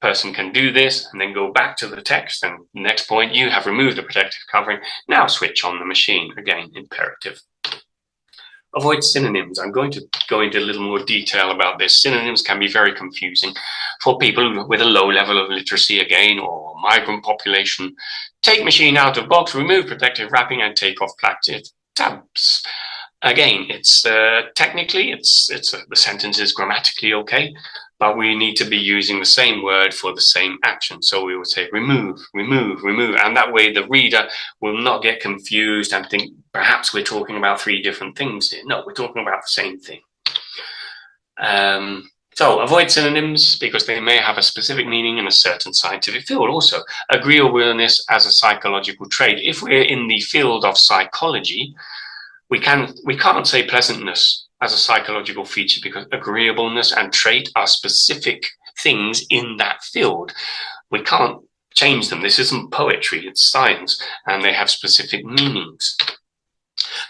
Person can do this and then go back to the text, and the next point, you have removed the protective covering. Now switch on the machine. Again, imperative. Avoid synonyms. I'm going to go into a little more detail about this. Synonyms can be very confusing for people with a low level of literacy, again, or migrant population. Take machine out of box, remove protective wrapping, and take off plastic tabs. Again, it's technically, the sentence is grammatically okay, but we need to be using the same word for the same action. So we would say remove, remove, remove. And that way the reader will not get confused and think perhaps we're talking about 3 different things here. No, we're talking about the same thing. So avoid synonyms because they may have a specific meaning in a certain scientific field. Also, agreeableness as a psychological trait. If we're in the field of psychology, we can't say pleasantness as a psychological feature because agreeableness and trait are specific things in that field. We can't change them. This isn't poetry, it's science, and they have specific meanings.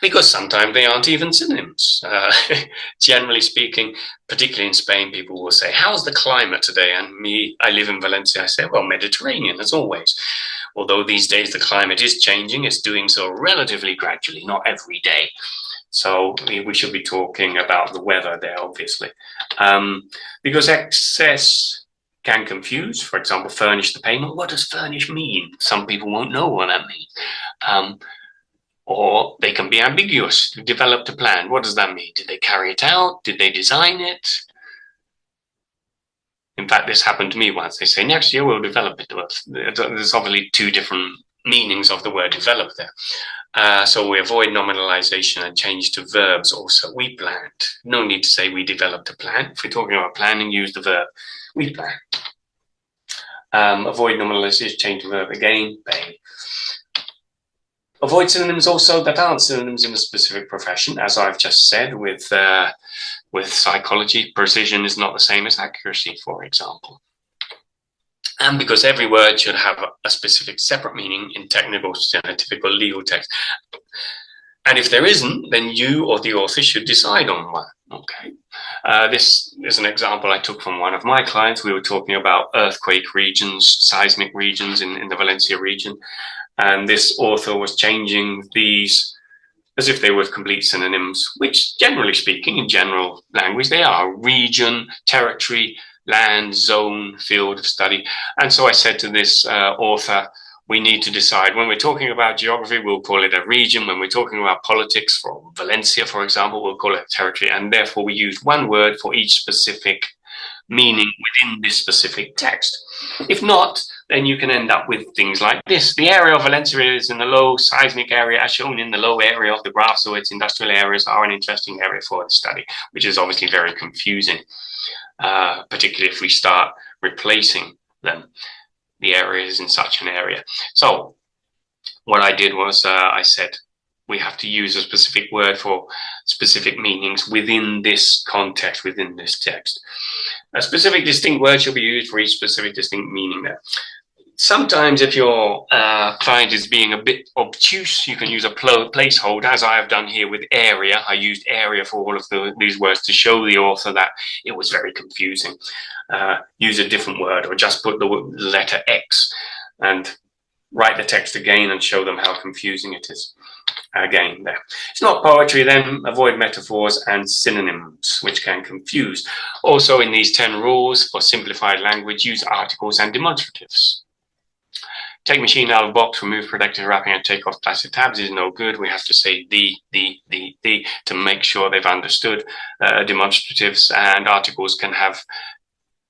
Because sometimes they aren't even synonyms. Generally speaking, particularly in Spain, people will say, how's the climate today? And I live in Valencia, I say, well, Mediterranean, as always. Although these days the climate is changing, it's doing so relatively gradually, not every day. So we should be talking about the weather there, obviously. Because excess can confuse. For example, furnish the payment. What does furnish mean? Some people won't know what that means. Or they can be ambiguous. Developed a plan. What does that mean? Did they carry it out? Did they design it? In fact, this happened to me once. They say, next year we'll develop it. There's obviously 2 different meanings of the word develop there. So we avoid nominalization and change to verbs also. We planned. No need to say we developed a plan. If we're talking about planning, use the verb. We planned. Avoid nominalization, change to verb again, pay. Avoid synonyms also that aren't synonyms in a specific profession. As I've just said, with psychology, precision is not the same as accuracy, for example. And because every word should have a specific separate meaning in technical, scientific, or legal text. And if there isn't, then you or the author should decide on one. Okay. This is an example I took from one of my clients. We were talking about earthquake regions, seismic regions in the Valencia region. And this author was changing these as if they were complete synonyms, which generally speaking, in general language, they are region, territory, land, zone, field of study. And so I said to this author, we need to decide when we're talking about geography, we'll call it a region. When we're talking about politics for Valencia, for example, we'll call it a territory. And therefore we used one word for each specific meaning within this specific text. If not, then you can end up with things like this. The area of Valencia is in the low seismic area as shown in the low area of the graph, so its industrial areas are an interesting area for the study, which is obviously very confusing, particularly if we start replacing them, the areas in such an area. So what I did was I said, we have to use a specific word for specific meanings within this context, within this text. A specific distinct word should be used for each specific distinct meaning there. Sometimes if your client is being a bit obtuse, you can use a placeholder, as I have done here with area. I used area for all of these words to show the author that it was very confusing. Use a different word or just put the letter X and write the text again and show them how confusing it is. Again, there. It's not poetry then. Avoid metaphors and synonyms, which can confuse. Also in these 10 rules for simplified language, use articles and demonstratives. Take machine out of box, remove protective wrapping, and take off plastic tabs is no good. We have to say the to make sure they've understood. Demonstratives and articles can have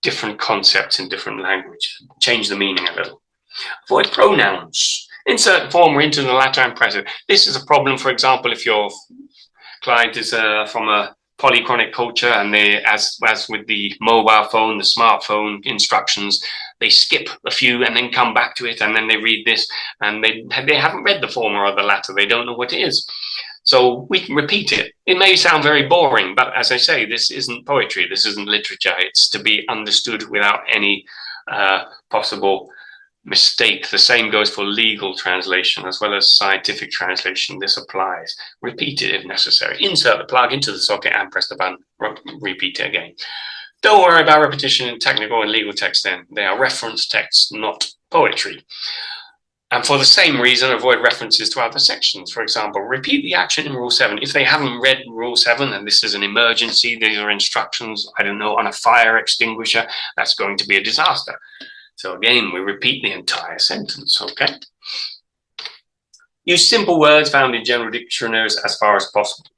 different concepts in different language. Change the meaning a little. Avoid pronouns. Insert former into the latter and present. This is a problem, for example, if your client is from a polychronic culture and they, as with the mobile phone, the smartphone instructions, they skip a few and then come back to it, and then they read this and they haven't read the former or the latter. They don't know what it is. So we can repeat it. It may sound very boring, but as I say, this isn't poetry. This isn't literature. It's to be understood without any possible mistake. The same goes for legal translation as well as scientific translation. This applies. Repeat it if necessary. Insert the plug into the socket and press the button. Repeat it again. Don't worry about repetition in technical and legal text then. They are reference texts, not poetry. And for the same reason, avoid references to other sections. For example, repeat the action in Rule 7. If they haven't read Rule 7 and this is an emergency, these are instructions, I don't know, on a fire extinguisher, that's going to be a disaster. So again, we repeat the entire sentence, okay? Use simple words found in general dictionaries as far as possible.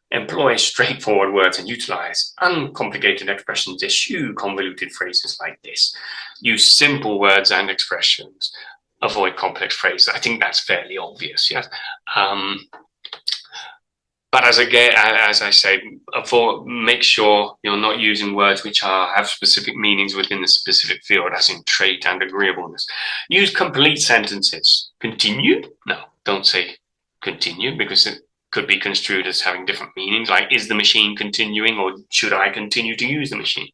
Employ straightforward words and utilize uncomplicated expressions. Eschew convoluted phrases like this. Use simple words and expressions. Avoid complex phrases. I think that's fairly obvious, yes? But as I say, make sure you're not using words which have specific meanings within the specific field, as in trait and agreeableness. Use complete sentences. Continue? No, don't say continue, because it could be construed as having different meanings, like is the machine continuing, or should I continue to use the machine?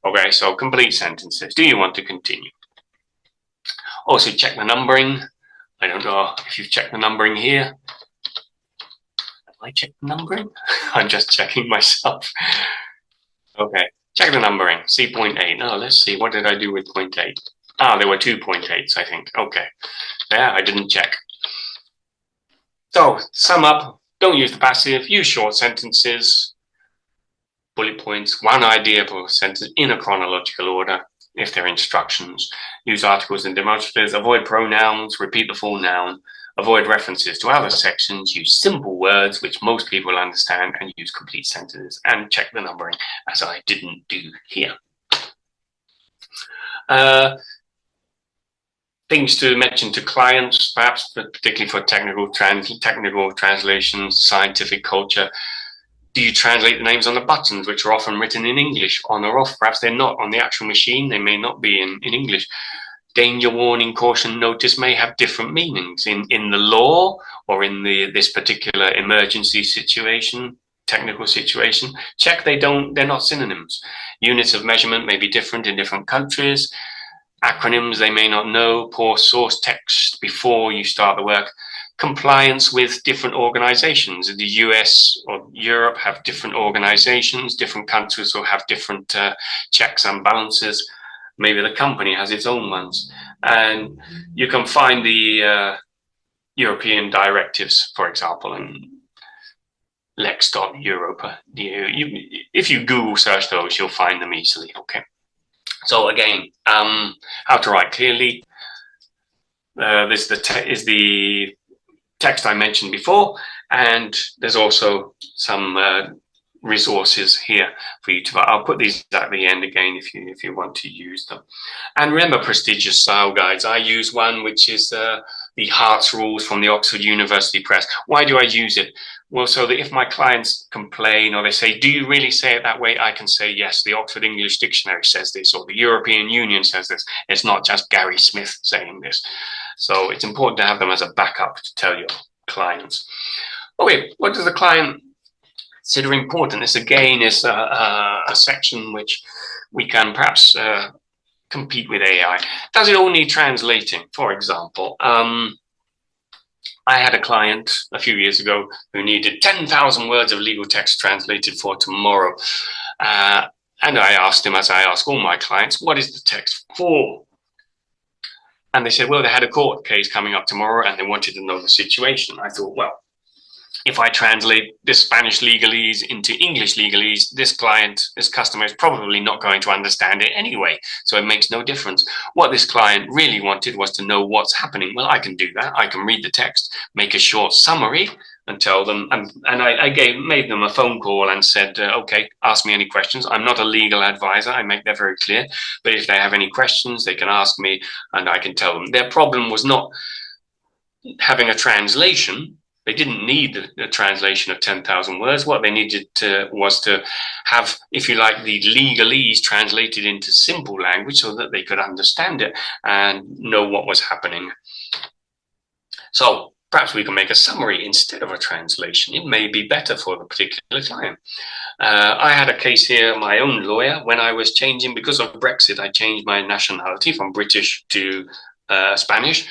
Okay, so complete sentences. Do you want to continue? Also check the numbering. I don't know if you've checked the numbering here. I check the numbering? I'm just checking myself. Okay, check the numbering. See point 8. Now let's see, what did I do with point 8? Ah, there were 2 point 8s, I think. Okay, there, I didn't check. So, sum up, don't use the passive, use short sentences, bullet points, one idea per sentence in a chronological order, if they're instructions. Use articles and demonstratives, avoid pronouns, repeat the full noun, avoid references to other sections, use simple words which most people understand, and use complete sentences, and check the numbering, as I didn't do here. Things to mention to clients, perhaps, particularly for technical translations, scientific culture. Do you translate the names on the buttons, which are often written in English, on or off? Perhaps they're not on the actual machine. They may not be in English. Danger warning, caution, notice may have different meanings in the law or in this particular emergency situation, technical situation. Check they're not synonyms. Units of measurement may be different in different countries. Acronyms they may not know. Poor source text before you start the work. Compliance with different organizations. The US or Europe have different organizations. Different countries will have different checks and balances. Maybe the company has its own ones. And you can find the European directives, for example, in lex.europa. If you Google search those, you'll find them easily, okay? So again, how to write clearly. This is the text I mentioned before, and there's also some resources here for you to. I'll put these at the end again if you want to use them. And remember prestigious style guides. I use one which is the Hart's Rules from the Oxford University Press. Why do I use it? Well, so that if my clients complain or they say, do you really say it that way? I can say, yes, the Oxford English Dictionary says this, or the European Union says this. It's not just Gary Smith saying this. So it's important to have them as a backup to tell your clients. Okay, what does the client consider important? This again is a section which we can perhaps compete with AI. Does it all need translating? For example, I had a client a few years ago who needed 10,000 words of legal text translated for tomorrow. And I asked him, as I ask all my clients, what is the text for? And they said, well, they had a court case coming up tomorrow and they wanted to know the situation. I thought, well, if I translate this Spanish legalese into English legalese, this customer is probably not going to understand it anyway. So it makes no difference. What this client really wanted was to know what's happening. Well, I can do that. I can read the text, make a short summary and tell them. And I made them a phone call and said, okay, ask me any questions. I'm not a legal advisor. I make that very clear. But if they have any questions, they can ask me and I can tell them. Their problem was not having a translation. They didn't need a translation of 10,000 words. What they needed was to have, if you like, the legalese translated into simple language so that they could understand it and know what was happening. So perhaps we can make a summary instead of a translation. It may be better for the particular client. I had a case here, my own lawyer, when I was changing, because of Brexit, I changed my nationality from British to Spanish.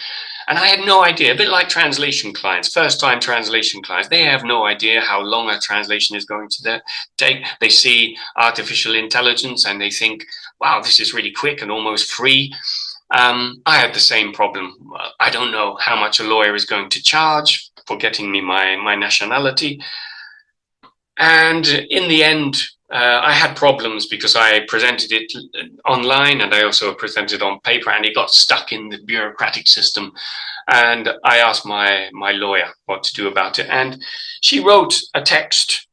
And I had no idea, a bit like translation clients, first-time translation clients, they have no idea how long a translation is going to take. They see artificial intelligence and they think, wow, this is really quick and almost free. I had the same problem. I don't know how much a lawyer is going to charge for getting me my nationality. And in the end, I had problems because I presented it online and I also presented on paper, and it got stuck in the bureaucratic system. And I asked my lawyer what to do about it. And she wrote a text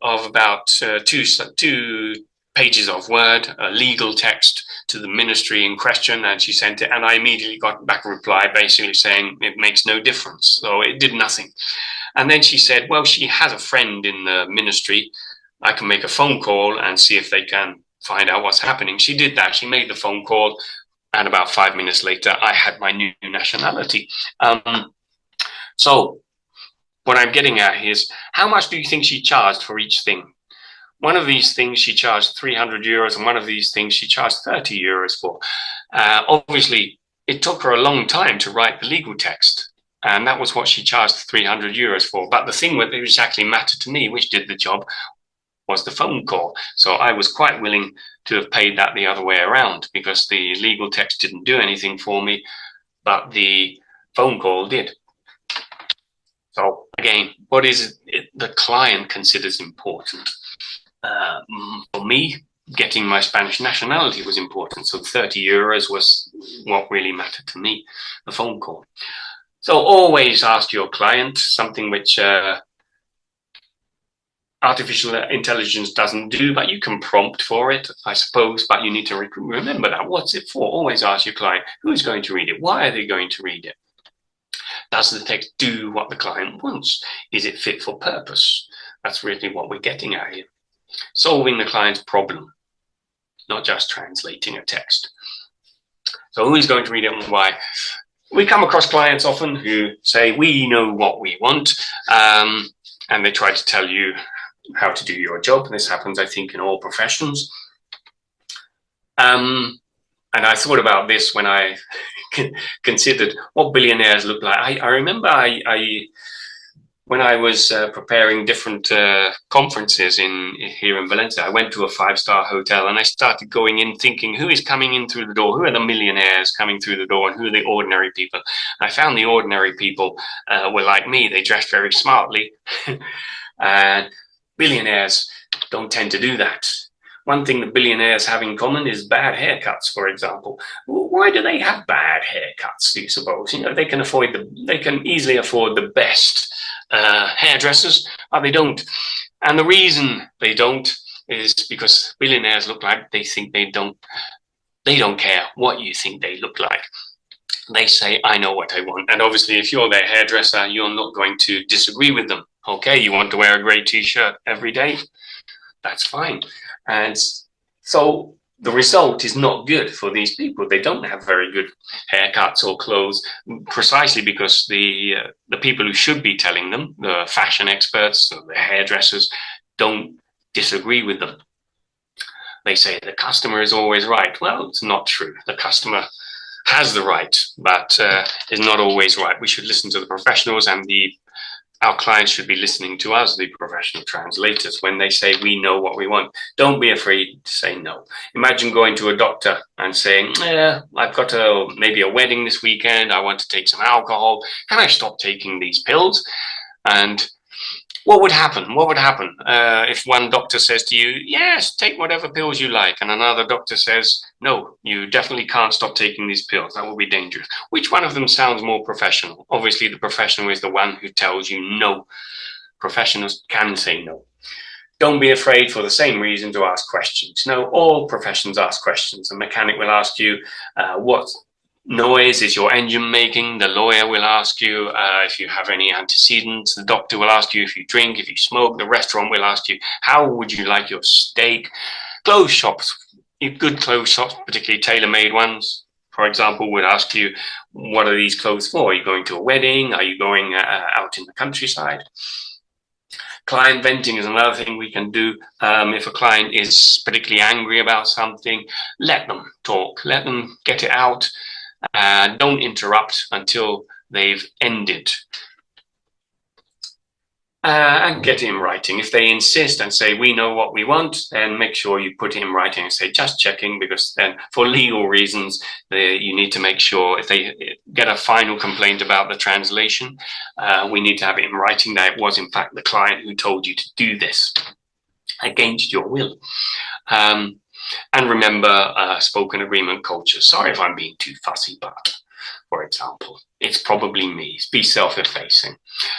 of about two pages of Word, a legal text, to the ministry in question, and she sent it. And I immediately got back a reply basically saying it makes no difference. So it did nothing. And then she said, well, she has a friend in the ministry. I can make a phone call and see if they can find out what's happening. She did that. She made the phone call. And about 5 minutes later, I had my new nationality. So what I'm getting at is, how much do you think she charged for each thing? One of these things she charged 300 euros, and one of these things she charged 30 euros for. Obviously, it took her a long time to write the legal text. And that was what she charged 300 euros for. But the thing which actually mattered to me, which did the job, was the phone call. So I was quite willing to have paid that the other way around, because the legal text didn't do anything for me, but the phone call did. So again, what is it the client considers important? For me, getting my Spanish nationality was important. So 30 euros was what really mattered to me, the phone call. So always ask your client something which artificial intelligence doesn't do, but you can prompt for it, I suppose, but you need to remember that. What's it for? Always ask your client, who's going to read it? Why are they going to read it? Does the text do what the client wants? Is it fit for purpose? That's really what we're getting at here. Solving the client's problem, not just translating a text. So who is going to read it and why? We come across clients often who say, we know what we want, and they try to tell you how to do your job. This happens, I think, in all professions. And I thought about this when I considered what billionaires look like. I remember when I was preparing different conferences here in Valencia, I went to a 5-star hotel and I started going in thinking, who is coming in through the door? Who are the millionaires coming through the door, and who are the ordinary people? I found the ordinary people were like me. They dressed very smartly. And billionaires don't tend to do that. One thing that billionaires have in common is bad haircuts, for example. Why do they have bad haircuts, do you suppose? You know, they can easily afford the best hairdressers, but they don't. And the reason they don't is because billionaires look like they think they don't care what you think they look like. They say, I know what I want. And obviously, if you're their hairdresser, you're not going to disagree with them. Okay, you want to wear a grey t-shirt every day? That's fine. And so the result is not good for these people. They don't have very good haircuts or clothes, precisely because the people who should be telling them, the fashion experts, the hairdressers, don't disagree with them. They say the customer is always right. Well, it's not true. The customer has the right, but is not always right. We should listen to the professionals, and our clients should be listening to us, the professional translators, when they say we know what we want. Don't be afraid to say no. Imagine going to a doctor and saying, I've got maybe a wedding this weekend. I want to take some alcohol. Can I stop taking these pills? And what would happen? What would happen if one doctor says to you, yes, take whatever pills you like, and another doctor says, no, you definitely can't stop taking these pills. That will be dangerous. Which one of them sounds more professional? Obviously, the professional is the one who tells you no. Professionals can say no. Don't be afraid for the same reason to ask questions. No, all professions ask questions. A mechanic will ask you, what Noise is your engine making. The lawyer will ask you if you have any antecedents. The doctor will ask you if you drink, if you smoke. The restaurant will ask you, how would you like your steak? Clothes shops, good clothes shops, particularly tailor-made ones, for example, would ask you, what are these clothes for? Are you going to a wedding? Are you going out in the countryside? Client venting is another thing we can do. If a client is particularly angry about something, let them talk, let them get it out. Don't interrupt until they've ended. And get it in writing. If they insist and say, we know what we want, then make sure you put it in writing and say, just checking, because then for legal reasons, you need to make sure if they get a final complaint about the translation, we need to have it in writing that it was in fact the client who told you to do this against your will. And remember spoken agreement culture. Sorry if I'm being too fussy, but for example, it's probably me. Be self-effacing.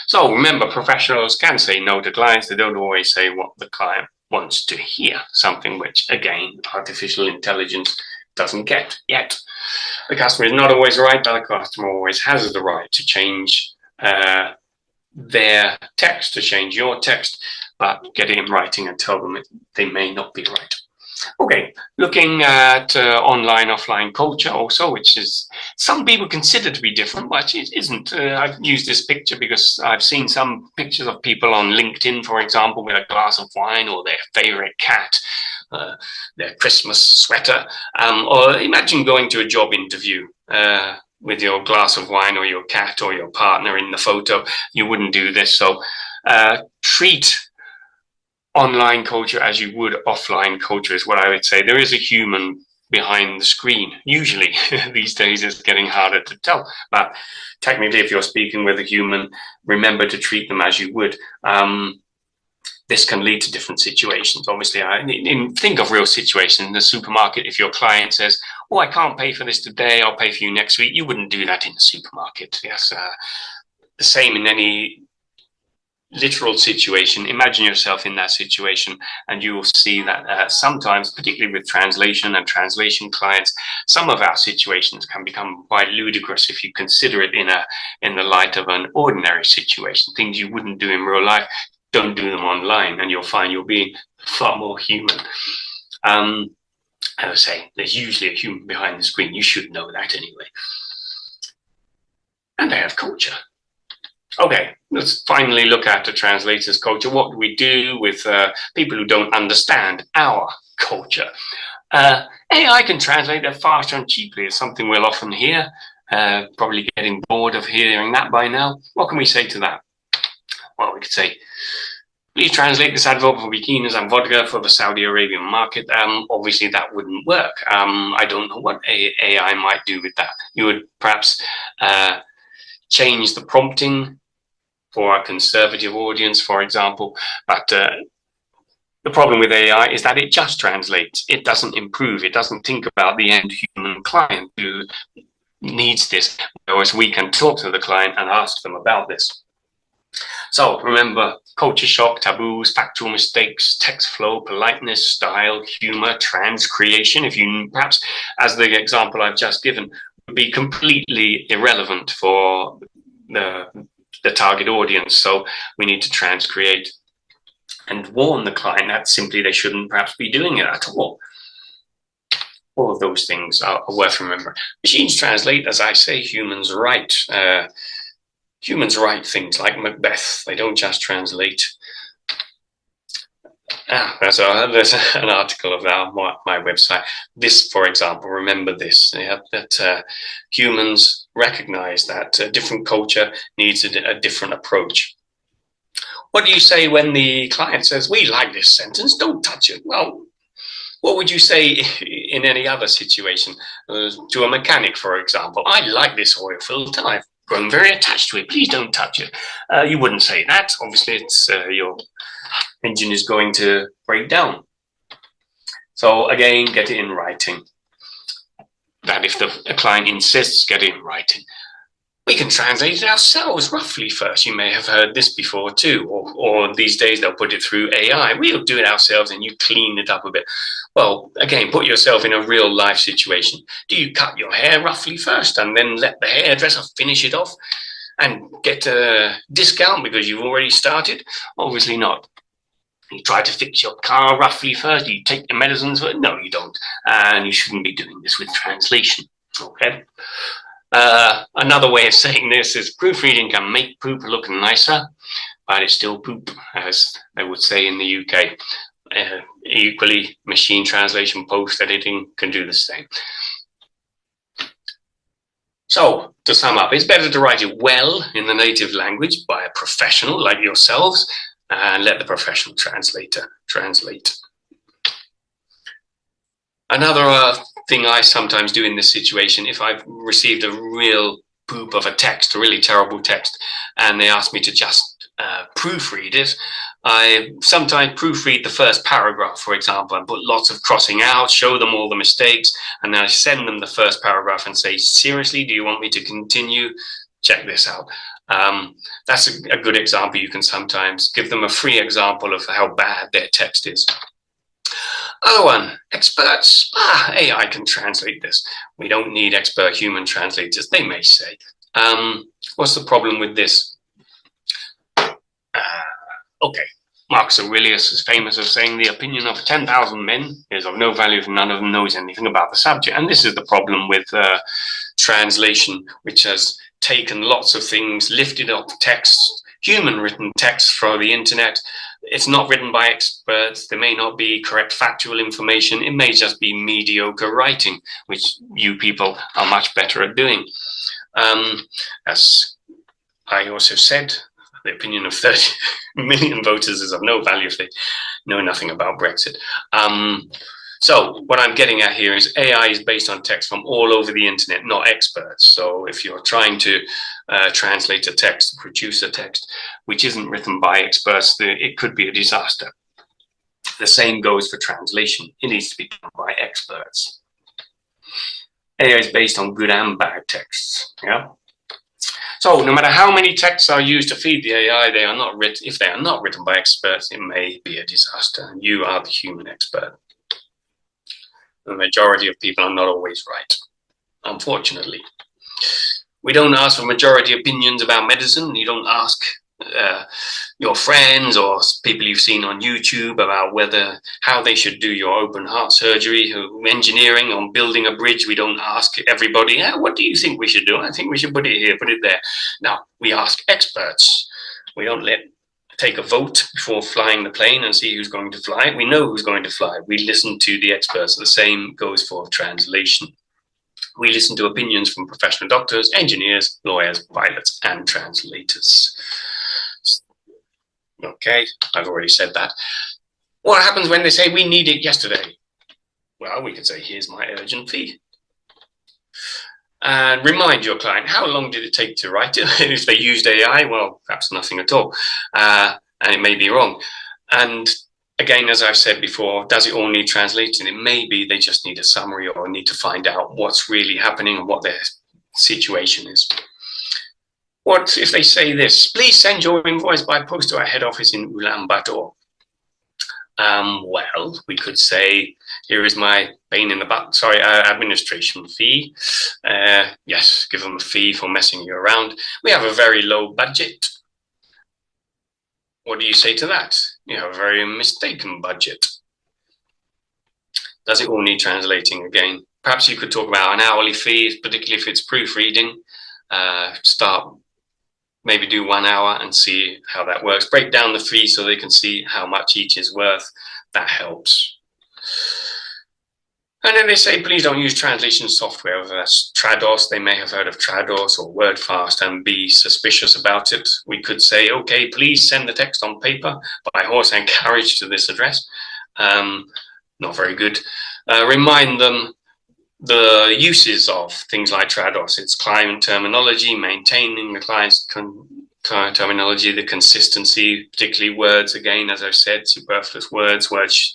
So remember, professionals can say no to clients. They don't always say what the client wants to hear, something which, again, artificial intelligence doesn't get yet. The customer is not always right, but the customer always has the right to change their text, to change your text, but get it in writing and tell them they may not be right. Okay, looking at online, offline culture also, which is some people consider to be different, but it isn't. I've used this picture because I've seen some pictures of people on LinkedIn, for example, with a glass of wine or their favorite cat, their Christmas sweater. Or imagine going to a job interview with your glass of wine or your cat or your partner in the photo. You wouldn't do this. So treat online culture as you would offline culture is what I would say. There is a human behind the screen. Usually these days it's getting harder to tell, but technically if you're speaking with a human, remember to treat them as you would. This can lead to different situations. Obviously, think of real situations in the supermarket. If your client says, oh, I can't pay for this today, I'll pay for you next week, you wouldn't do that in the supermarket. Yes, the same in any literal situation. Imagine yourself in that situation and you will see that sometimes, particularly with translation and translation clients, some of our situations can become quite ludicrous if you consider it in the light of an ordinary situation. Things you wouldn't do in real life, don't do them online, and you'll find you'll be far more human. As I say, there's usually a human behind the screen. You should know that anyway. And they have culture. Okay, let's finally look at the translator's culture. What do we do with people who don't understand our culture? AI can translate that faster and cheaply. It's something we'll often hear, probably getting bored of hearing that by now. What can we say to that? Well, we could say, please translate this advert for bikinis and vodka for the Saudi Arabian market. Obviously, that wouldn't work. I don't know what AI might do with that. You would perhaps change the prompting for a conservative audience, for example. But the problem with AI is that it just translates. It doesn't improve. It doesn't think about the end human client who needs this. Whereas we can talk to the client and ask them about this. So remember, culture shock, taboos, factual mistakes, text flow, politeness, style, humor, transcreation. If you perhaps, as the example I've just given, would be completely irrelevant for the target audience. So we need to transcreate and warn the client that simply they shouldn't perhaps be doing it at all. All of those things are worth remembering. Machines translate, as I say, humans write. Humans write things like Macbeth. They don't just translate. There's an article about my website. This, for example, remember this, that humans recognize that a different culture needs a different approach. What do you say when the client says, we like this sentence, don't touch it? Well, what would you say in any other situation? To a mechanic, for example, I like this oil filter, I've grown very attached to it, please don't touch it. You wouldn't say that. Obviously, it's your engine is going to break down. So again, get it in writing. That if the client insists, get it in writing. We can translate it ourselves roughly first. You may have heard this before too, or these days they'll put it through AI. We'll do it ourselves and you clean it up a bit. Well, again, put yourself in a real life situation. Do you cut your hair roughly first and then let the hairdresser finish it off and get a discount because you've already started? Obviously not. You try to fix your car roughly first. You take the medicines. No, you don't. And you shouldn't be doing this with translation. Okay. Another way of saying this is proofreading can make poop look nicer, but it's still poop, as they would say in the UK. Equally, machine translation, post editing can do the same. So, to sum up, it's better to write it well in the native language by a professional like yourselves and let the professional translator translate. Another thing I sometimes do in this situation, if I've received a real poop of a text, a really terrible text, and they ask me to just proofread it, I sometimes proofread the first paragraph, for example, and put lots of crossing out, show them all the mistakes, and then I send them the first paragraph and say, seriously, do you want me to continue? Check this out. That's a good example. You can sometimes give them a free example of how bad their text is. Other one, experts. AI can translate this. We don't need expert human translators, they may say. What's the problem with this? Okay, Marcus Aurelius is famous of saying the opinion of 10,000 men is of no value if none of them knows anything about the subject. And this is the problem with translation, which has taken lots of things, lifted up texts, human written texts for the internet. It's not written by experts. There may not be correct factual information. It may just be mediocre writing, which you people are much better at doing. As I also said, the opinion of 30 million voters is of no value if they know nothing about Brexit. So what I'm getting at here is AI is based on text from all over the internet, not experts. So if you're trying to translate a text, produce a text which isn't written by experts, it could be a disaster. The same goes for translation. It needs to be done by experts. AI is based on good and bad texts. Yeah. So no matter how many texts are used to feed the AI, they are not written. If they are not written by experts, it may be a disaster. And you are the human expert. The majority of people are not always right, unfortunately. We don't ask for majority opinions about medicine. You don't ask your friends or people you've seen on YouTube about how they should do your open heart surgery, engineering, on building a bridge. We don't ask everybody, what do you think we should do? I think we should put it here, put it there. Now, we ask experts. We don't take a vote before flying the plane and see who's going to fly. We know who's going to fly. We listen to the experts. The same goes for translation. We listen to opinions from professional doctors, engineers, lawyers, pilots, and translators. Okay, I've already said that. What happens when they say we need it yesterday? Well, we could say, here's my urgent fee. And remind your client, how long did it take to write it? If they used AI, well, perhaps nothing at all. And it may be wrong. And again, as I've said before, does it all need translating? It may be they just need a summary or need to find out what's really happening and what their situation is. What if they say this? Please send your invoice by post to our head office in Ulaanbaatar. Well, we could say, here is my pain in the butt, administration fee. Yes, give them a fee for messing you around. We have a very low budget. What do you say to that? You have a very mistaken budget. Does it all need translating again? Perhaps you could talk about an hourly fee, particularly if it's proofreading. Maybe do 1 hour and see how that works. Break down the fee so they can see how much each is worth. That helps. And then they say, please don't use translation software, whether that's Trados. They may have heard of Trados or WordFast and be suspicious about it. We could say, okay, please send the text on paper by horse and carriage to this address. Not very good. Remind them the uses of things like Trados. It's client terminology, maintaining the client's terminology, the consistency, particularly words, again, as I've said, superfluous words,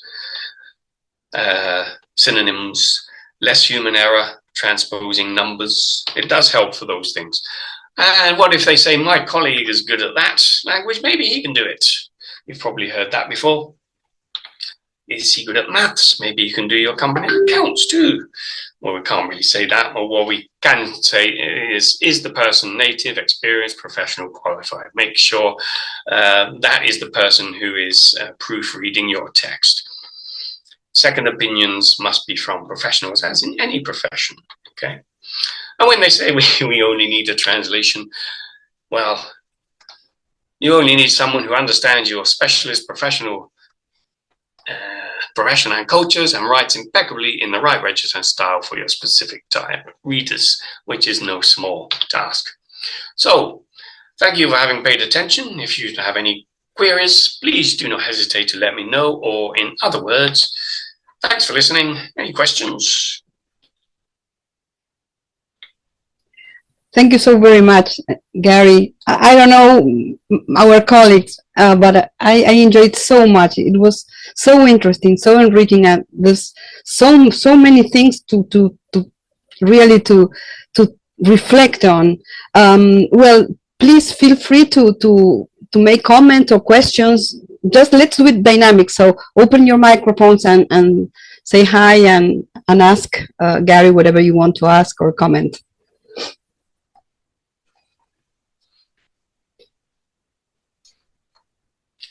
synonyms, less human error, transposing numbers. It does help for those things. And what if they say, my colleague is good at that language, maybe he can do it. You've probably heard that before. Is he good at maths? Maybe you can do your company accounts too. Well, we can't really say that. Or what we can say is the person native, experienced, professional, qualified? Make sure that is the person who is proofreading your text. Second opinions must be from professionals, as in any profession. Okay. And when they say we only need a translation, well, you only need someone who understands your specialist professional profession and cultures and writes impeccably in the right register and style for your specific type of readers, which is no small task. So, thank you for having paid attention. If you have any queries, please do not hesitate to let me know, or in other words, thanks for listening. Any questions?
Thank you so very much, Gary. I don't know our colleagues, but I enjoyed so much. It was so interesting, so enriching, and there's so many things to really to reflect on. Well, please feel free to make comments or questions. Just let's do it dynamic. So open your microphones and say hi and ask Gary whatever you want to ask or comment.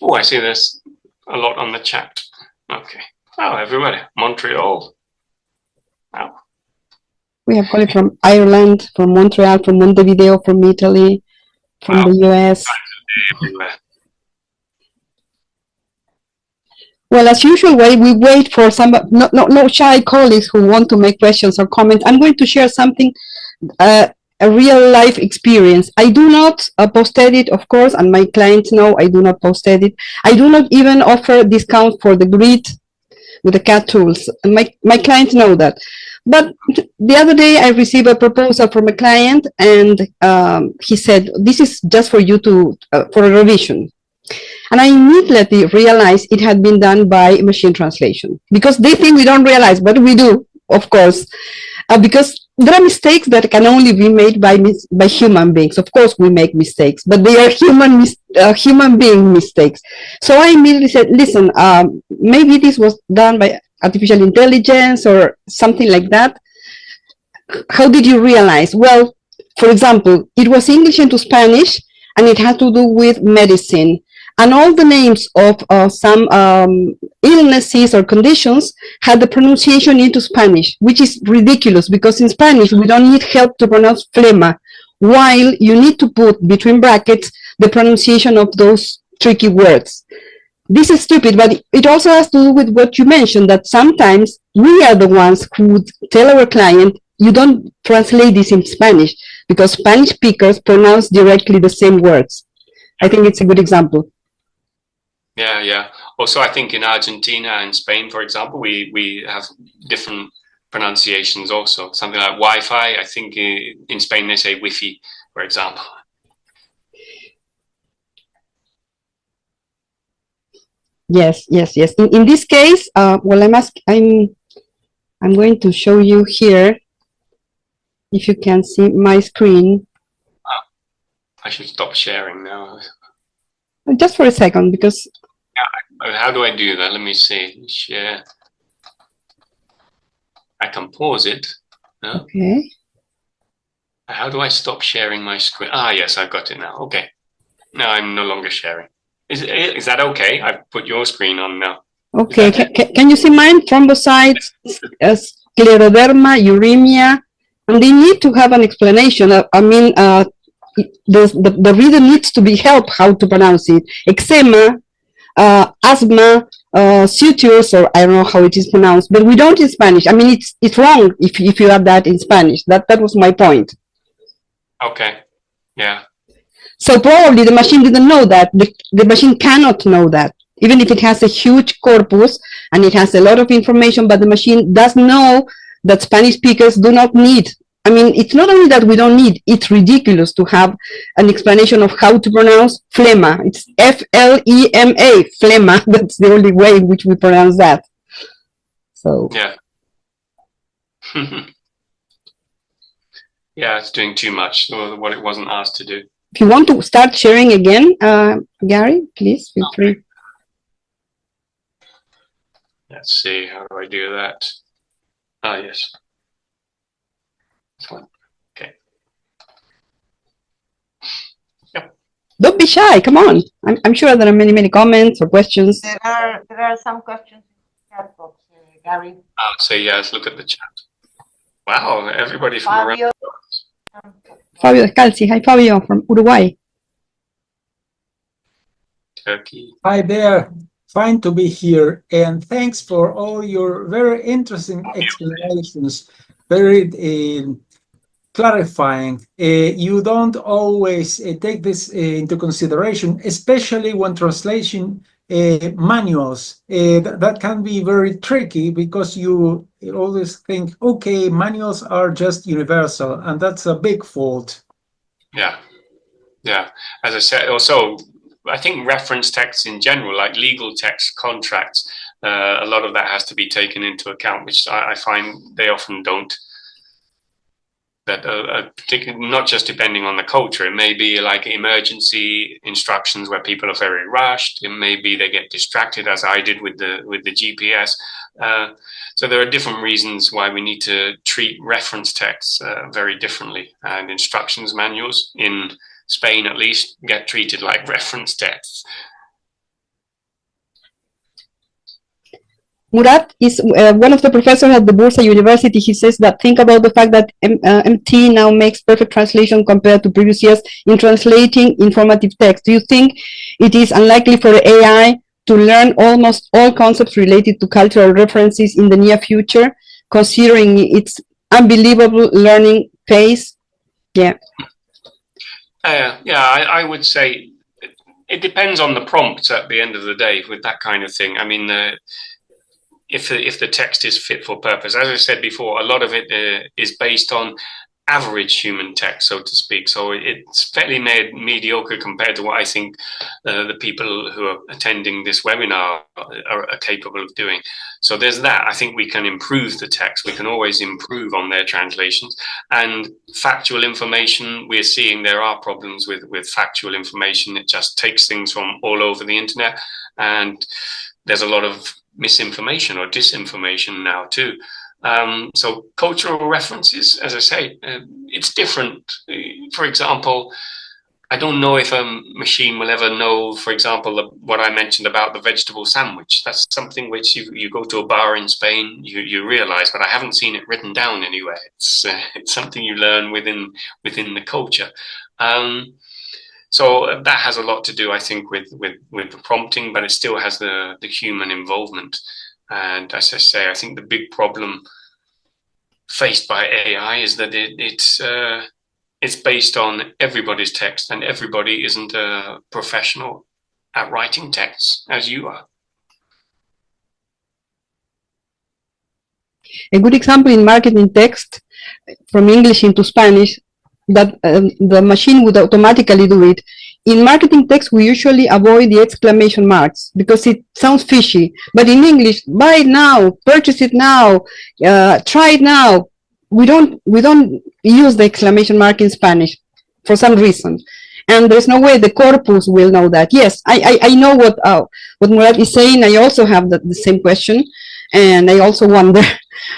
Oh, I see there's a lot on the chat. Okay. Oh, everybody. Montreal. Wow.
We have colleagues from Ireland, from Montreal, from Montevideo, from Italy, from the US. Well, as usual, we wait for some no shy colleagues who want to make questions or comment. I'm going to share something, a real life experience. I do not post edit, of course, and my clients know I do not post edit. I do not even offer discounts for the grid with the CAD tools. And my clients know that. But the other day I received a proposal from a client, and he said, this is just for you for a revision. And I immediately realized it had been done by machine translation, because they think we don't realize, but we do, of course, because there are mistakes that can only be made by human beings. Of course, we make mistakes, but they are human being mistakes. So I immediately said, listen, maybe this was done by artificial intelligence or something like that. How did you realize? Well, for example, it was English into Spanish, and it had to do with medicine. And all the names of some illnesses or conditions had the pronunciation into Spanish, which is ridiculous, because in Spanish we don't need help to pronounce flema, while you need to put between brackets the pronunciation of those tricky words. This is stupid, but it also has to do with what you mentioned, that sometimes we are the ones who would tell our client, you don't translate this in Spanish, because Spanish speakers pronounce directly the same words. I think it's a good example.
Yeah, yeah. Also, I think in Argentina and Spain, for example, we have different pronunciations also. Something like Wi-Fi, I think in Spain they say Wi-Fi, for example.
Yes, yes, yes. In this case, well, I'm going to show you here, if you can see my screen.
Oh, I should stop sharing now.
Just for a second, because...
Yeah, how do I do that? Let me see. Share. I can pause it. No?
Okay.
How do I stop sharing my screen? Ah, yes, I've got it now. Okay. Now I'm no longer sharing. Is that okay? I've put your screen on now.
Okay. Can you see mine? Thrombocytes, scleroderma, uremia, and they need to have an explanation. I mean, the reader needs to be helped how to pronounce it. Eczema, asthma, sutures, or I don't know how it is pronounced, but we don't in Spanish. I mean, it's wrong if you have that in Spanish. That was my point.
Okay. Yeah.
So probably the machine didn't know that. The machine cannot know that, even if it has a huge corpus and it has a lot of information, but the machine does know that Spanish speakers do not need. I mean, it's not only that we don't need, it's ridiculous to have an explanation of how to pronounce phlegma. It's F-L-E-M-A, phlegma. That's the only way in which we pronounce that. So.
Yeah. Yeah, it's doing too much, or what it wasn't asked to do.
If you want to start sharing again, Gary, please feel free.
Let's see, how do I do that? Ah, yes. This one. Okay. Yep.
Don't be shy. Come on. I'm sure there are many comments or questions.
There are some questions in the chat box, Gary.
So yeah, let's look at the chat. Wow, everybody from
Fabio.
around the world.
Fabio Descalzi. Hi, Fabio from Uruguay.
Turkey.
Hi there. Fine to be here, and thanks for all your very interesting explanations. Very clarifying. You don't always take this into consideration, especially when translation manuals. That can be very tricky because you always think, okay, manuals are just universal, and that's a big fault.
Yeah. As I said, also, I think reference texts in general, like legal text, contracts, a lot of that has to be taken into account, which I find they often don't. That particularly not just depending on the culture, it may be like emergency instructions where people are very rushed. It may be they get distracted, as I did with the GPS. So there are different reasons why we need to treat reference texts very differently, and instructions manuals in Spain at least get treated like reference texts.
Murat is one of the professors at the Bursa University. He says that think about the fact that MT now makes perfect translation compared to previous years in translating informative text. Do you think it is unlikely for AI to learn almost all concepts related to cultural references in the near future, considering its unbelievable learning pace? Yeah.
I would say it depends on the prompts at the end of the day with that kind of thing. I mean, if the text is fit for purpose, as I said before, a lot of it is based on average human text, so to speak. So it's fairly mediocre compared to what I think the people who are attending this webinar are capable of doing. So there's that. I think we can improve the text. We can always improve on their translations. And factual information, we're seeing there are problems with factual information. It just takes things from all over the internet. And there's a lot of misinformation or disinformation now too. So cultural references, as I say, it's different. For example, I don't know if a machine will ever know, for example, what I mentioned about the vegetable sandwich. That's something which you go to a bar in Spain, you realize, but I haven't seen it written down anywhere. It's something you learn within the culture. So that has a lot to do, I think, with the prompting, but it still has the human involvement. And as I say, I think the big problem faced by AI is that it's based on everybody's text, and everybody isn't a professional at writing texts as you are.
A good example in marketing text from English into Spanish that the machine would automatically do it. In marketing text, we usually avoid the exclamation marks because it sounds fishy. But in English, buy it now, purchase it now, try it now. We don't use the exclamation mark in Spanish for some reason. And there's no way the corpus will know that. Yes, I know what Murat is saying. I also have the same question. And I also wonder,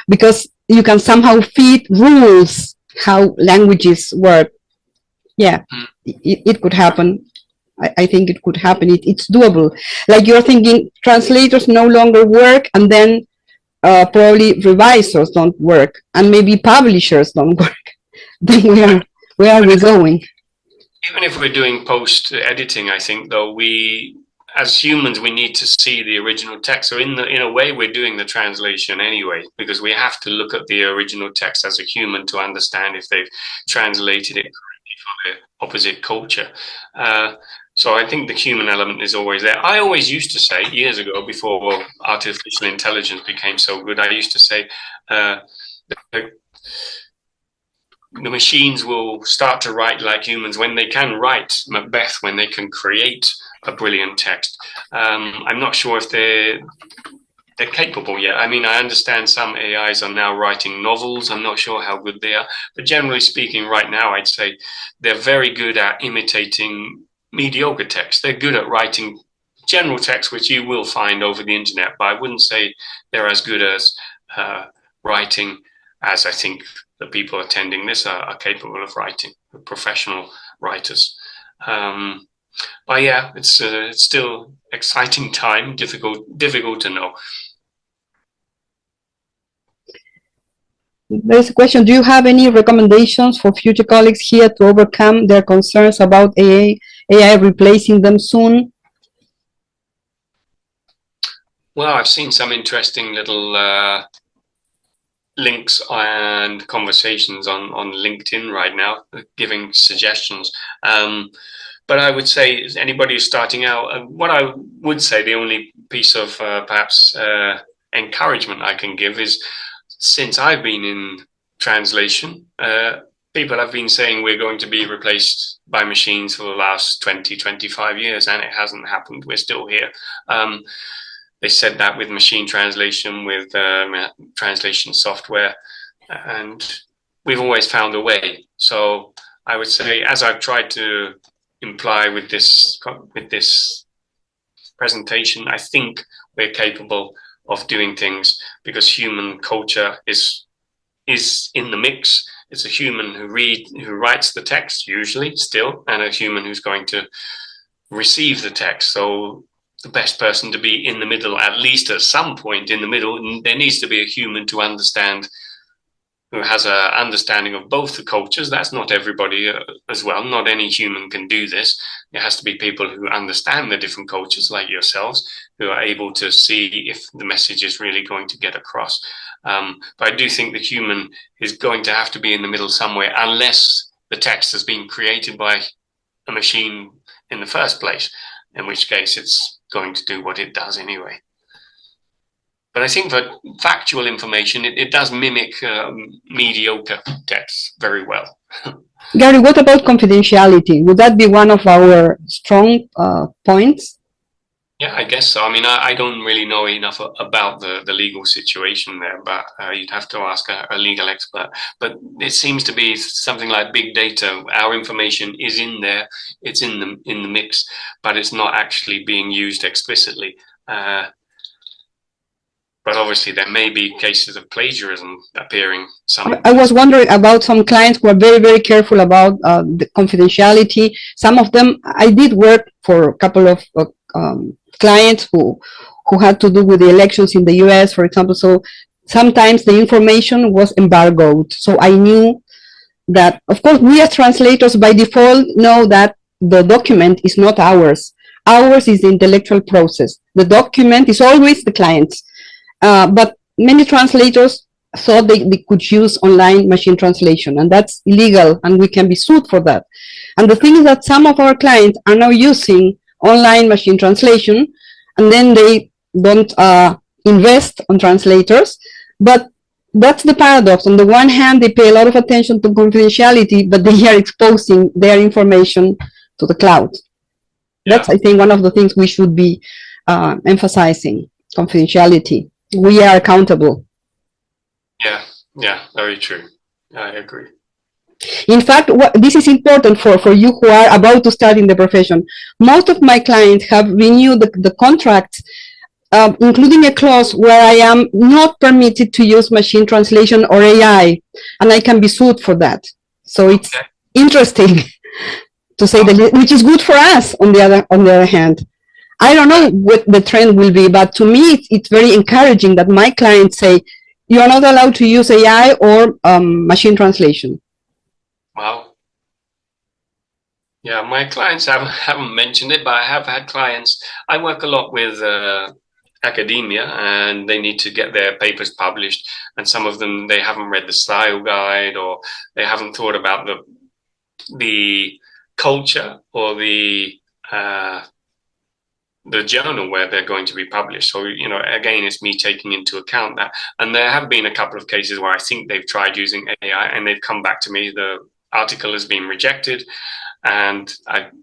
because you can somehow feed rules how languages work. Yeah, it could happen. I think it could happen. It's doable. Like you're thinking translators no longer work, and then probably revisors don't work, and maybe publishers don't work. Then where are we going?
Even if we're doing post editing, I think though as humans, we need to see the original text. So in a way, we're doing the translation anyway, because we have to look at the original text as a human to understand if they've translated it correctly for the opposite culture. So I think the human element is always there. I always used to say, years ago, before artificial intelligence became so good, I used to say the machines will start to write like humans when they can write Macbeth, when they can create a brilliant text. I'm not sure if they're they're capable, yeah. I mean, I understand some AIs are now writing novels. I'm not sure how good they are, but generally speaking, right now, I'd say they're very good at imitating mediocre text. They're good at writing general text, which you will find over the internet, but I wouldn't say they're as good as writing as I think the people attending this are capable of writing, professional writers. But yeah, it's still exciting time, difficult to know.
There's a question. Do you have any recommendations for future colleagues here to overcome their concerns about AI replacing them soon?
Well, I've seen some interesting little links and conversations on LinkedIn right now, giving suggestions. But I would say, is anybody who's starting out, what I would say, the only piece of perhaps encouragement I can give is, since I've been in translation, people have been saying we're going to be replaced by machines for the last 20, 25 years, and it hasn't happened. We're still here. They said that with machine translation, with translation software, and we've always found a way. So I would say, as I've tried to imply with this presentation, I think we're capable of doing things because human culture is in the mix. It's a human who writes the text usually still, and a human who's going to receive the text. So the best person to be in the middle, at least at some point in the middle, there needs to be a human to understand, who has an understanding of both the cultures. That's not everybody as well. Not any human can do this. It has to be people who understand the different cultures, like yourselves, who are able to see if the message is really going to get across. But I do think the human is going to have to be in the middle somewhere, unless the text has been created by a machine in the first place, in which case it's going to do what it does anyway. But I think for factual information, it does mimic mediocre text very well.
Gary, what about confidentiality? Would that be one of our strong points?
Yeah, I guess so. I mean, I don't really know enough about the legal situation there, but you'd have to ask a legal expert. But it seems to be something like big data. Our information is in there, it's in the mix, but it's not actually being used explicitly. But obviously, there may be cases of plagiarism appearing somewhere.
I was wondering about some clients who are very, very careful about the confidentiality. Some of them, I did work for a couple of clients who had to do with the elections in the US, for example. So sometimes the information was embargoed. So I knew that, of course, we as translators by default know that the document is not ours. Ours is the intellectual process. The document is always the client's. But many translators thought they could use online machine translation, and that's illegal, and we can be sued for that. And the thing is that some of our clients are now using online machine translation, and then they don't invest on translators. But that's the paradox. On the one hand, they pay a lot of attention to confidentiality, but they are exposing their information to the cloud. Yeah. That's, I think, one of the things we should be emphasizing, confidentiality. We are accountable.
Yeah, very true. I agree.
In fact, this is important for you who are about to start in the profession. Most of my clients have renewed the contracts, including a clause where I am not permitted to use machine translation or AI, and I can be sued for that. So it's interesting to say that, which is good for us. On the other hand, I don't know what the trend will be, but to me, it's very encouraging that my clients say, you are not allowed to use AI or machine translation.
Wow. Yeah, my clients haven't mentioned it, but I have had clients. I work a lot with academia, and they need to get their papers published. And some of them, they haven't read the style guide, or they haven't thought about the culture or the journal where they're going to be published. So, you know, again, it's me taking into account that. And there have been a couple of cases where I think they've tried using AI and they've come back to me, the article has been rejected. and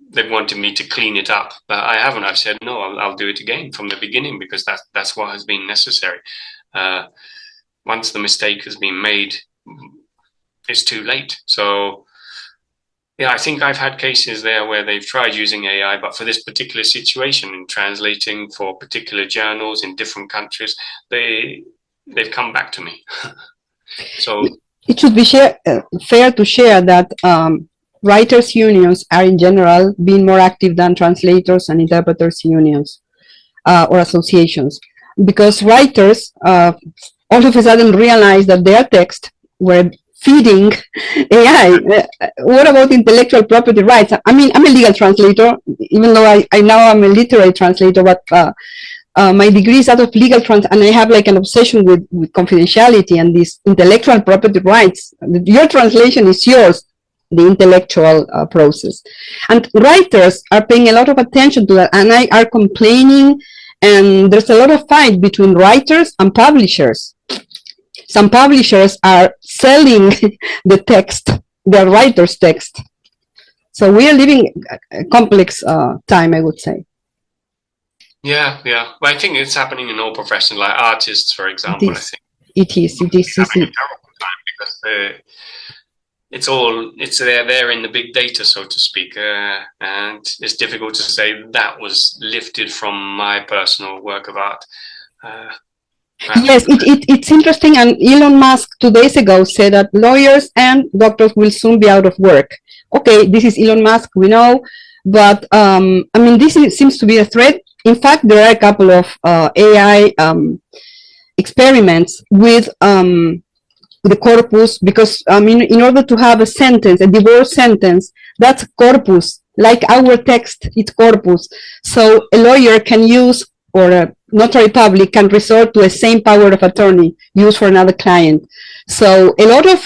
they wanted me to clean it up, but I haven't. I've said no. I'll do it again from the beginning because that's what has been necessary. Once the mistake has been made, it's too late. So yeah, I think I've had cases there where they've tried using AI, but for this particular situation in translating for particular journals in different countries, they've come back to me. So
it should be fair to share that writers' unions are in general being more active than translators and interpreters' unions or associations, because writers all of a sudden realize that their text were feeding AI. What about intellectual property rights? I mean, I'm a legal translator, even though I now am a literary translator, but my degree is out of legal and I have like an obsession with confidentiality and these intellectual property rights. Your translation is yours, the intellectual process. And writers are paying a lot of attention to that, and are complaining, and there's a lot of fight between writers and publishers. Some publishers are selling the text, their writer's text. So we are living a complex time, I would say.
yeah. But I think it's happening in all professions, like artists, for example. I think
it is
having a terrible time because it's there in the big data, so to speak, and it's difficult to say that was lifted from my personal work of art.
Yes, it's interesting, and Elon Musk 2 days ago said that lawyers and doctors will soon be out of work. Okay, this is Elon Musk, we know, but I mean, this seems to be a threat. In fact, there are a couple of AI experiments with the corpus, because I mean, in order to have a sentence, a divorce sentence, that's corpus, like our text, it's corpus. So a lawyer can use, or a notary public can resort to a same power of attorney used for another client. So a lot of,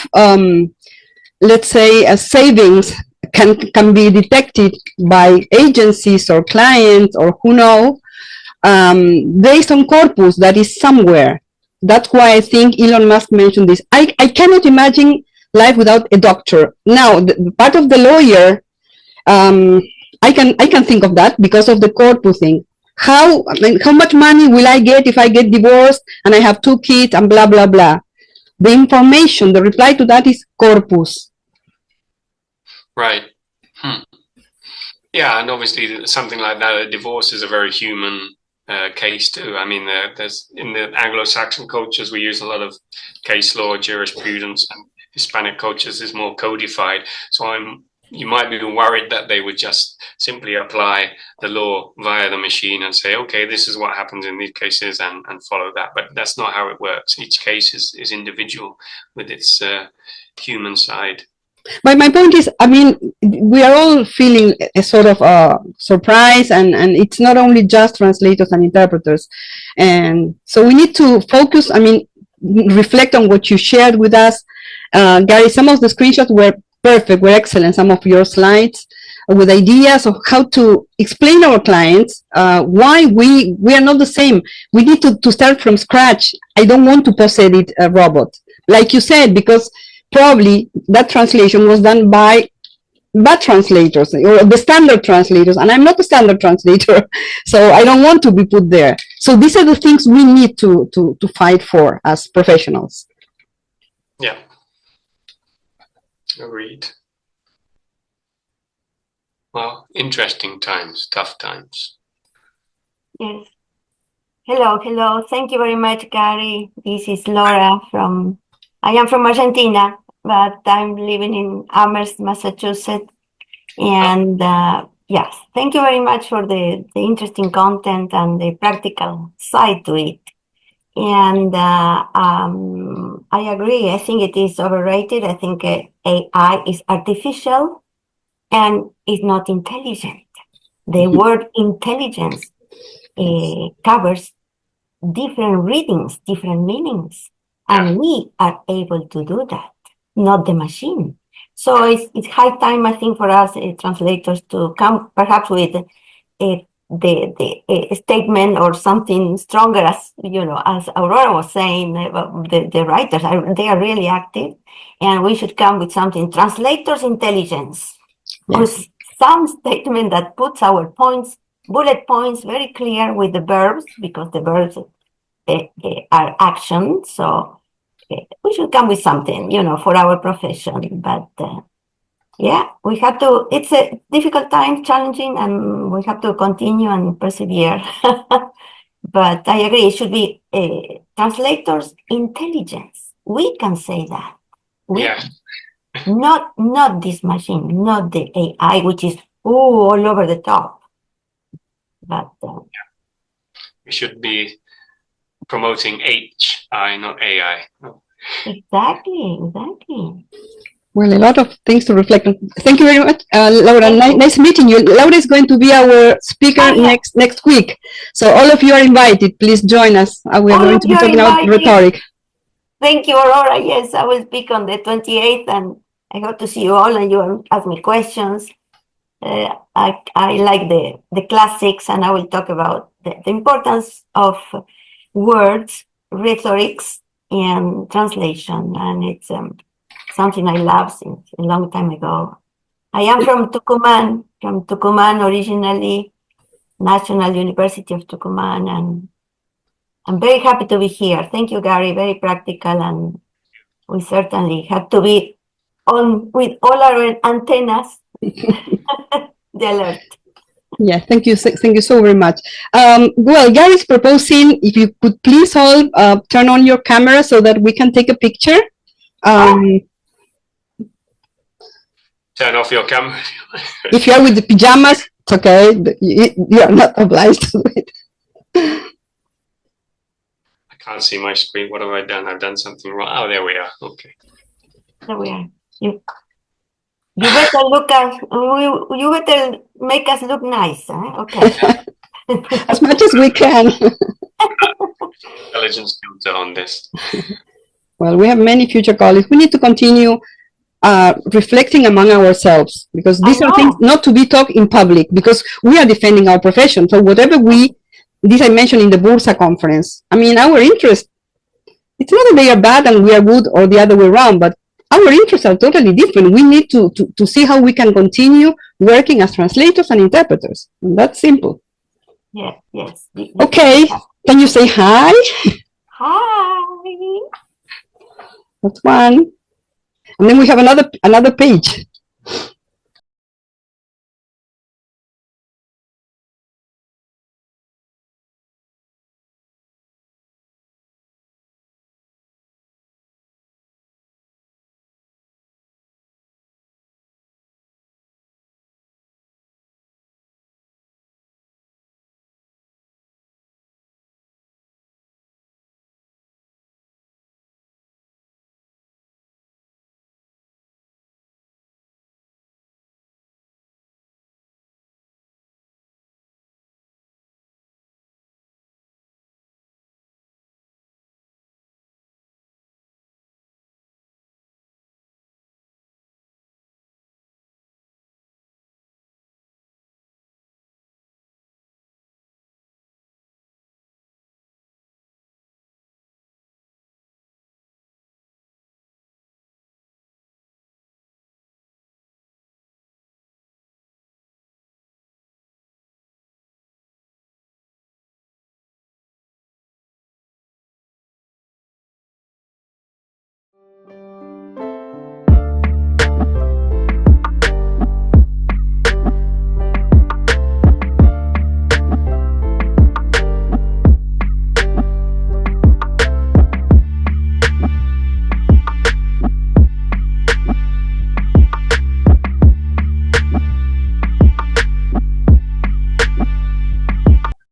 let's say, savings can be detected by agencies or clients or who know, based on corpus that is somewhere. That's why I think Elon Musk mentioned this. I cannot imagine life without a doctor. Now, the part of the lawyer, I can think of that because of the corpus thing. How much money will I get if I get divorced and I have 2 kids and blah, blah, blah. The information, the reply to that is corpus.
Right. Yeah, and obviously something like that, a divorce is a very human case too. I mean, there's in the Anglo-Saxon cultures, we use a lot of case law, jurisprudence, and Hispanic cultures is more codified. So you might be worried that they would just simply apply the law via the machine and say, okay, this is what happens in these cases and follow that. But that's not how it works. Each case is individual with its human side.
But my point is, I mean, we are all feeling a sort of surprise, and it's not only just translators and interpreters. And so we need to focus, I mean, reflect on what you shared with us. Gary, some of the screenshots were perfect, were excellent. Some of your slides with ideas of how to explain our clients why we are not the same. We need to start from scratch. I don't want to post-edit a robot, like you said, because probably that translation was done by bad translators or the standard translators, and I'm not a standard translator, so I don't want to be put there. So these are the things we need to fight for as professionals.
Yeah. Agreed. Well, interesting times, tough times.
Yes. Hello. Thank you very much, Gary. This is Laura I am from Argentina, but I'm living in Amherst, Massachusetts. And yes, thank you very much for the interesting content and the practical side to it. And I agree. I think it is overrated. I think AI is artificial and is not intelligent. The word intelligence covers different readings, different meanings, and we are able to do that, not the machine. So it's high time, I think, for us translators to come perhaps with the statement or something stronger, as you know, as Aurora was saying, the writers they are really active, and we should come with something. Translators intelligence, or some statement that puts our points, bullet points, very clear with the verbs, because the verbs are action. So we should come with something, for our profession. But yeah, we have to. It's a difficult time, challenging, and we have to continue and persevere. But I agree, it should be translators' intelligence. We can say that.
Yeah.
Not this machine, not the AI, which is all over the top. But
We should be promoting HI, not AI.
exactly.
Well, a lot of things to reflect on. Thank you very much, Laura. Nice meeting you. Laura is going to be our speaker next week. So all of you are invited. Please join us. We are going to be talking about rhetoric.
Thank you, Aurora. Yes, I will speak on the 28th, and I hope to see you all, and you will ask me questions. I like the classics, and I will talk about the importance of words, rhetorics, and translation. And it's something I love since a long time ago. I am from Tucumán originally, National University of Tucumán, and I'm very happy to be here. Thank you, Gary. Very practical, and we certainly have to be on with all our antennas. The alert.
Yeah, thank you so very much. Well, Gary is proposing if you could please all turn on your camera so that we can take a picture.
Turn off your camera.
If you are with the pajamas, it's okay. You are not obliged to it.
I can't see my screen. What have I done? I've done something wrong. Oh, there we are. Okay.
There we are. You better look at. You better make us look nice. Okay.
As much as we can.
Intelligence filter on this.
Well, we have many future colleagues. We need to continue reflecting among ourselves, because these are things not to be talked in public, because we are defending our profession. So whatever this I mentioned in the Bursa conference, I mean, our interest, it's not that they are bad and we are good or the other way around, but our interests are totally different. We need to see how we can continue working as translators and interpreters. And that's simple.
Yeah, yes.
Okay, can you say hi?
Hi.
That's one. And then we have another page.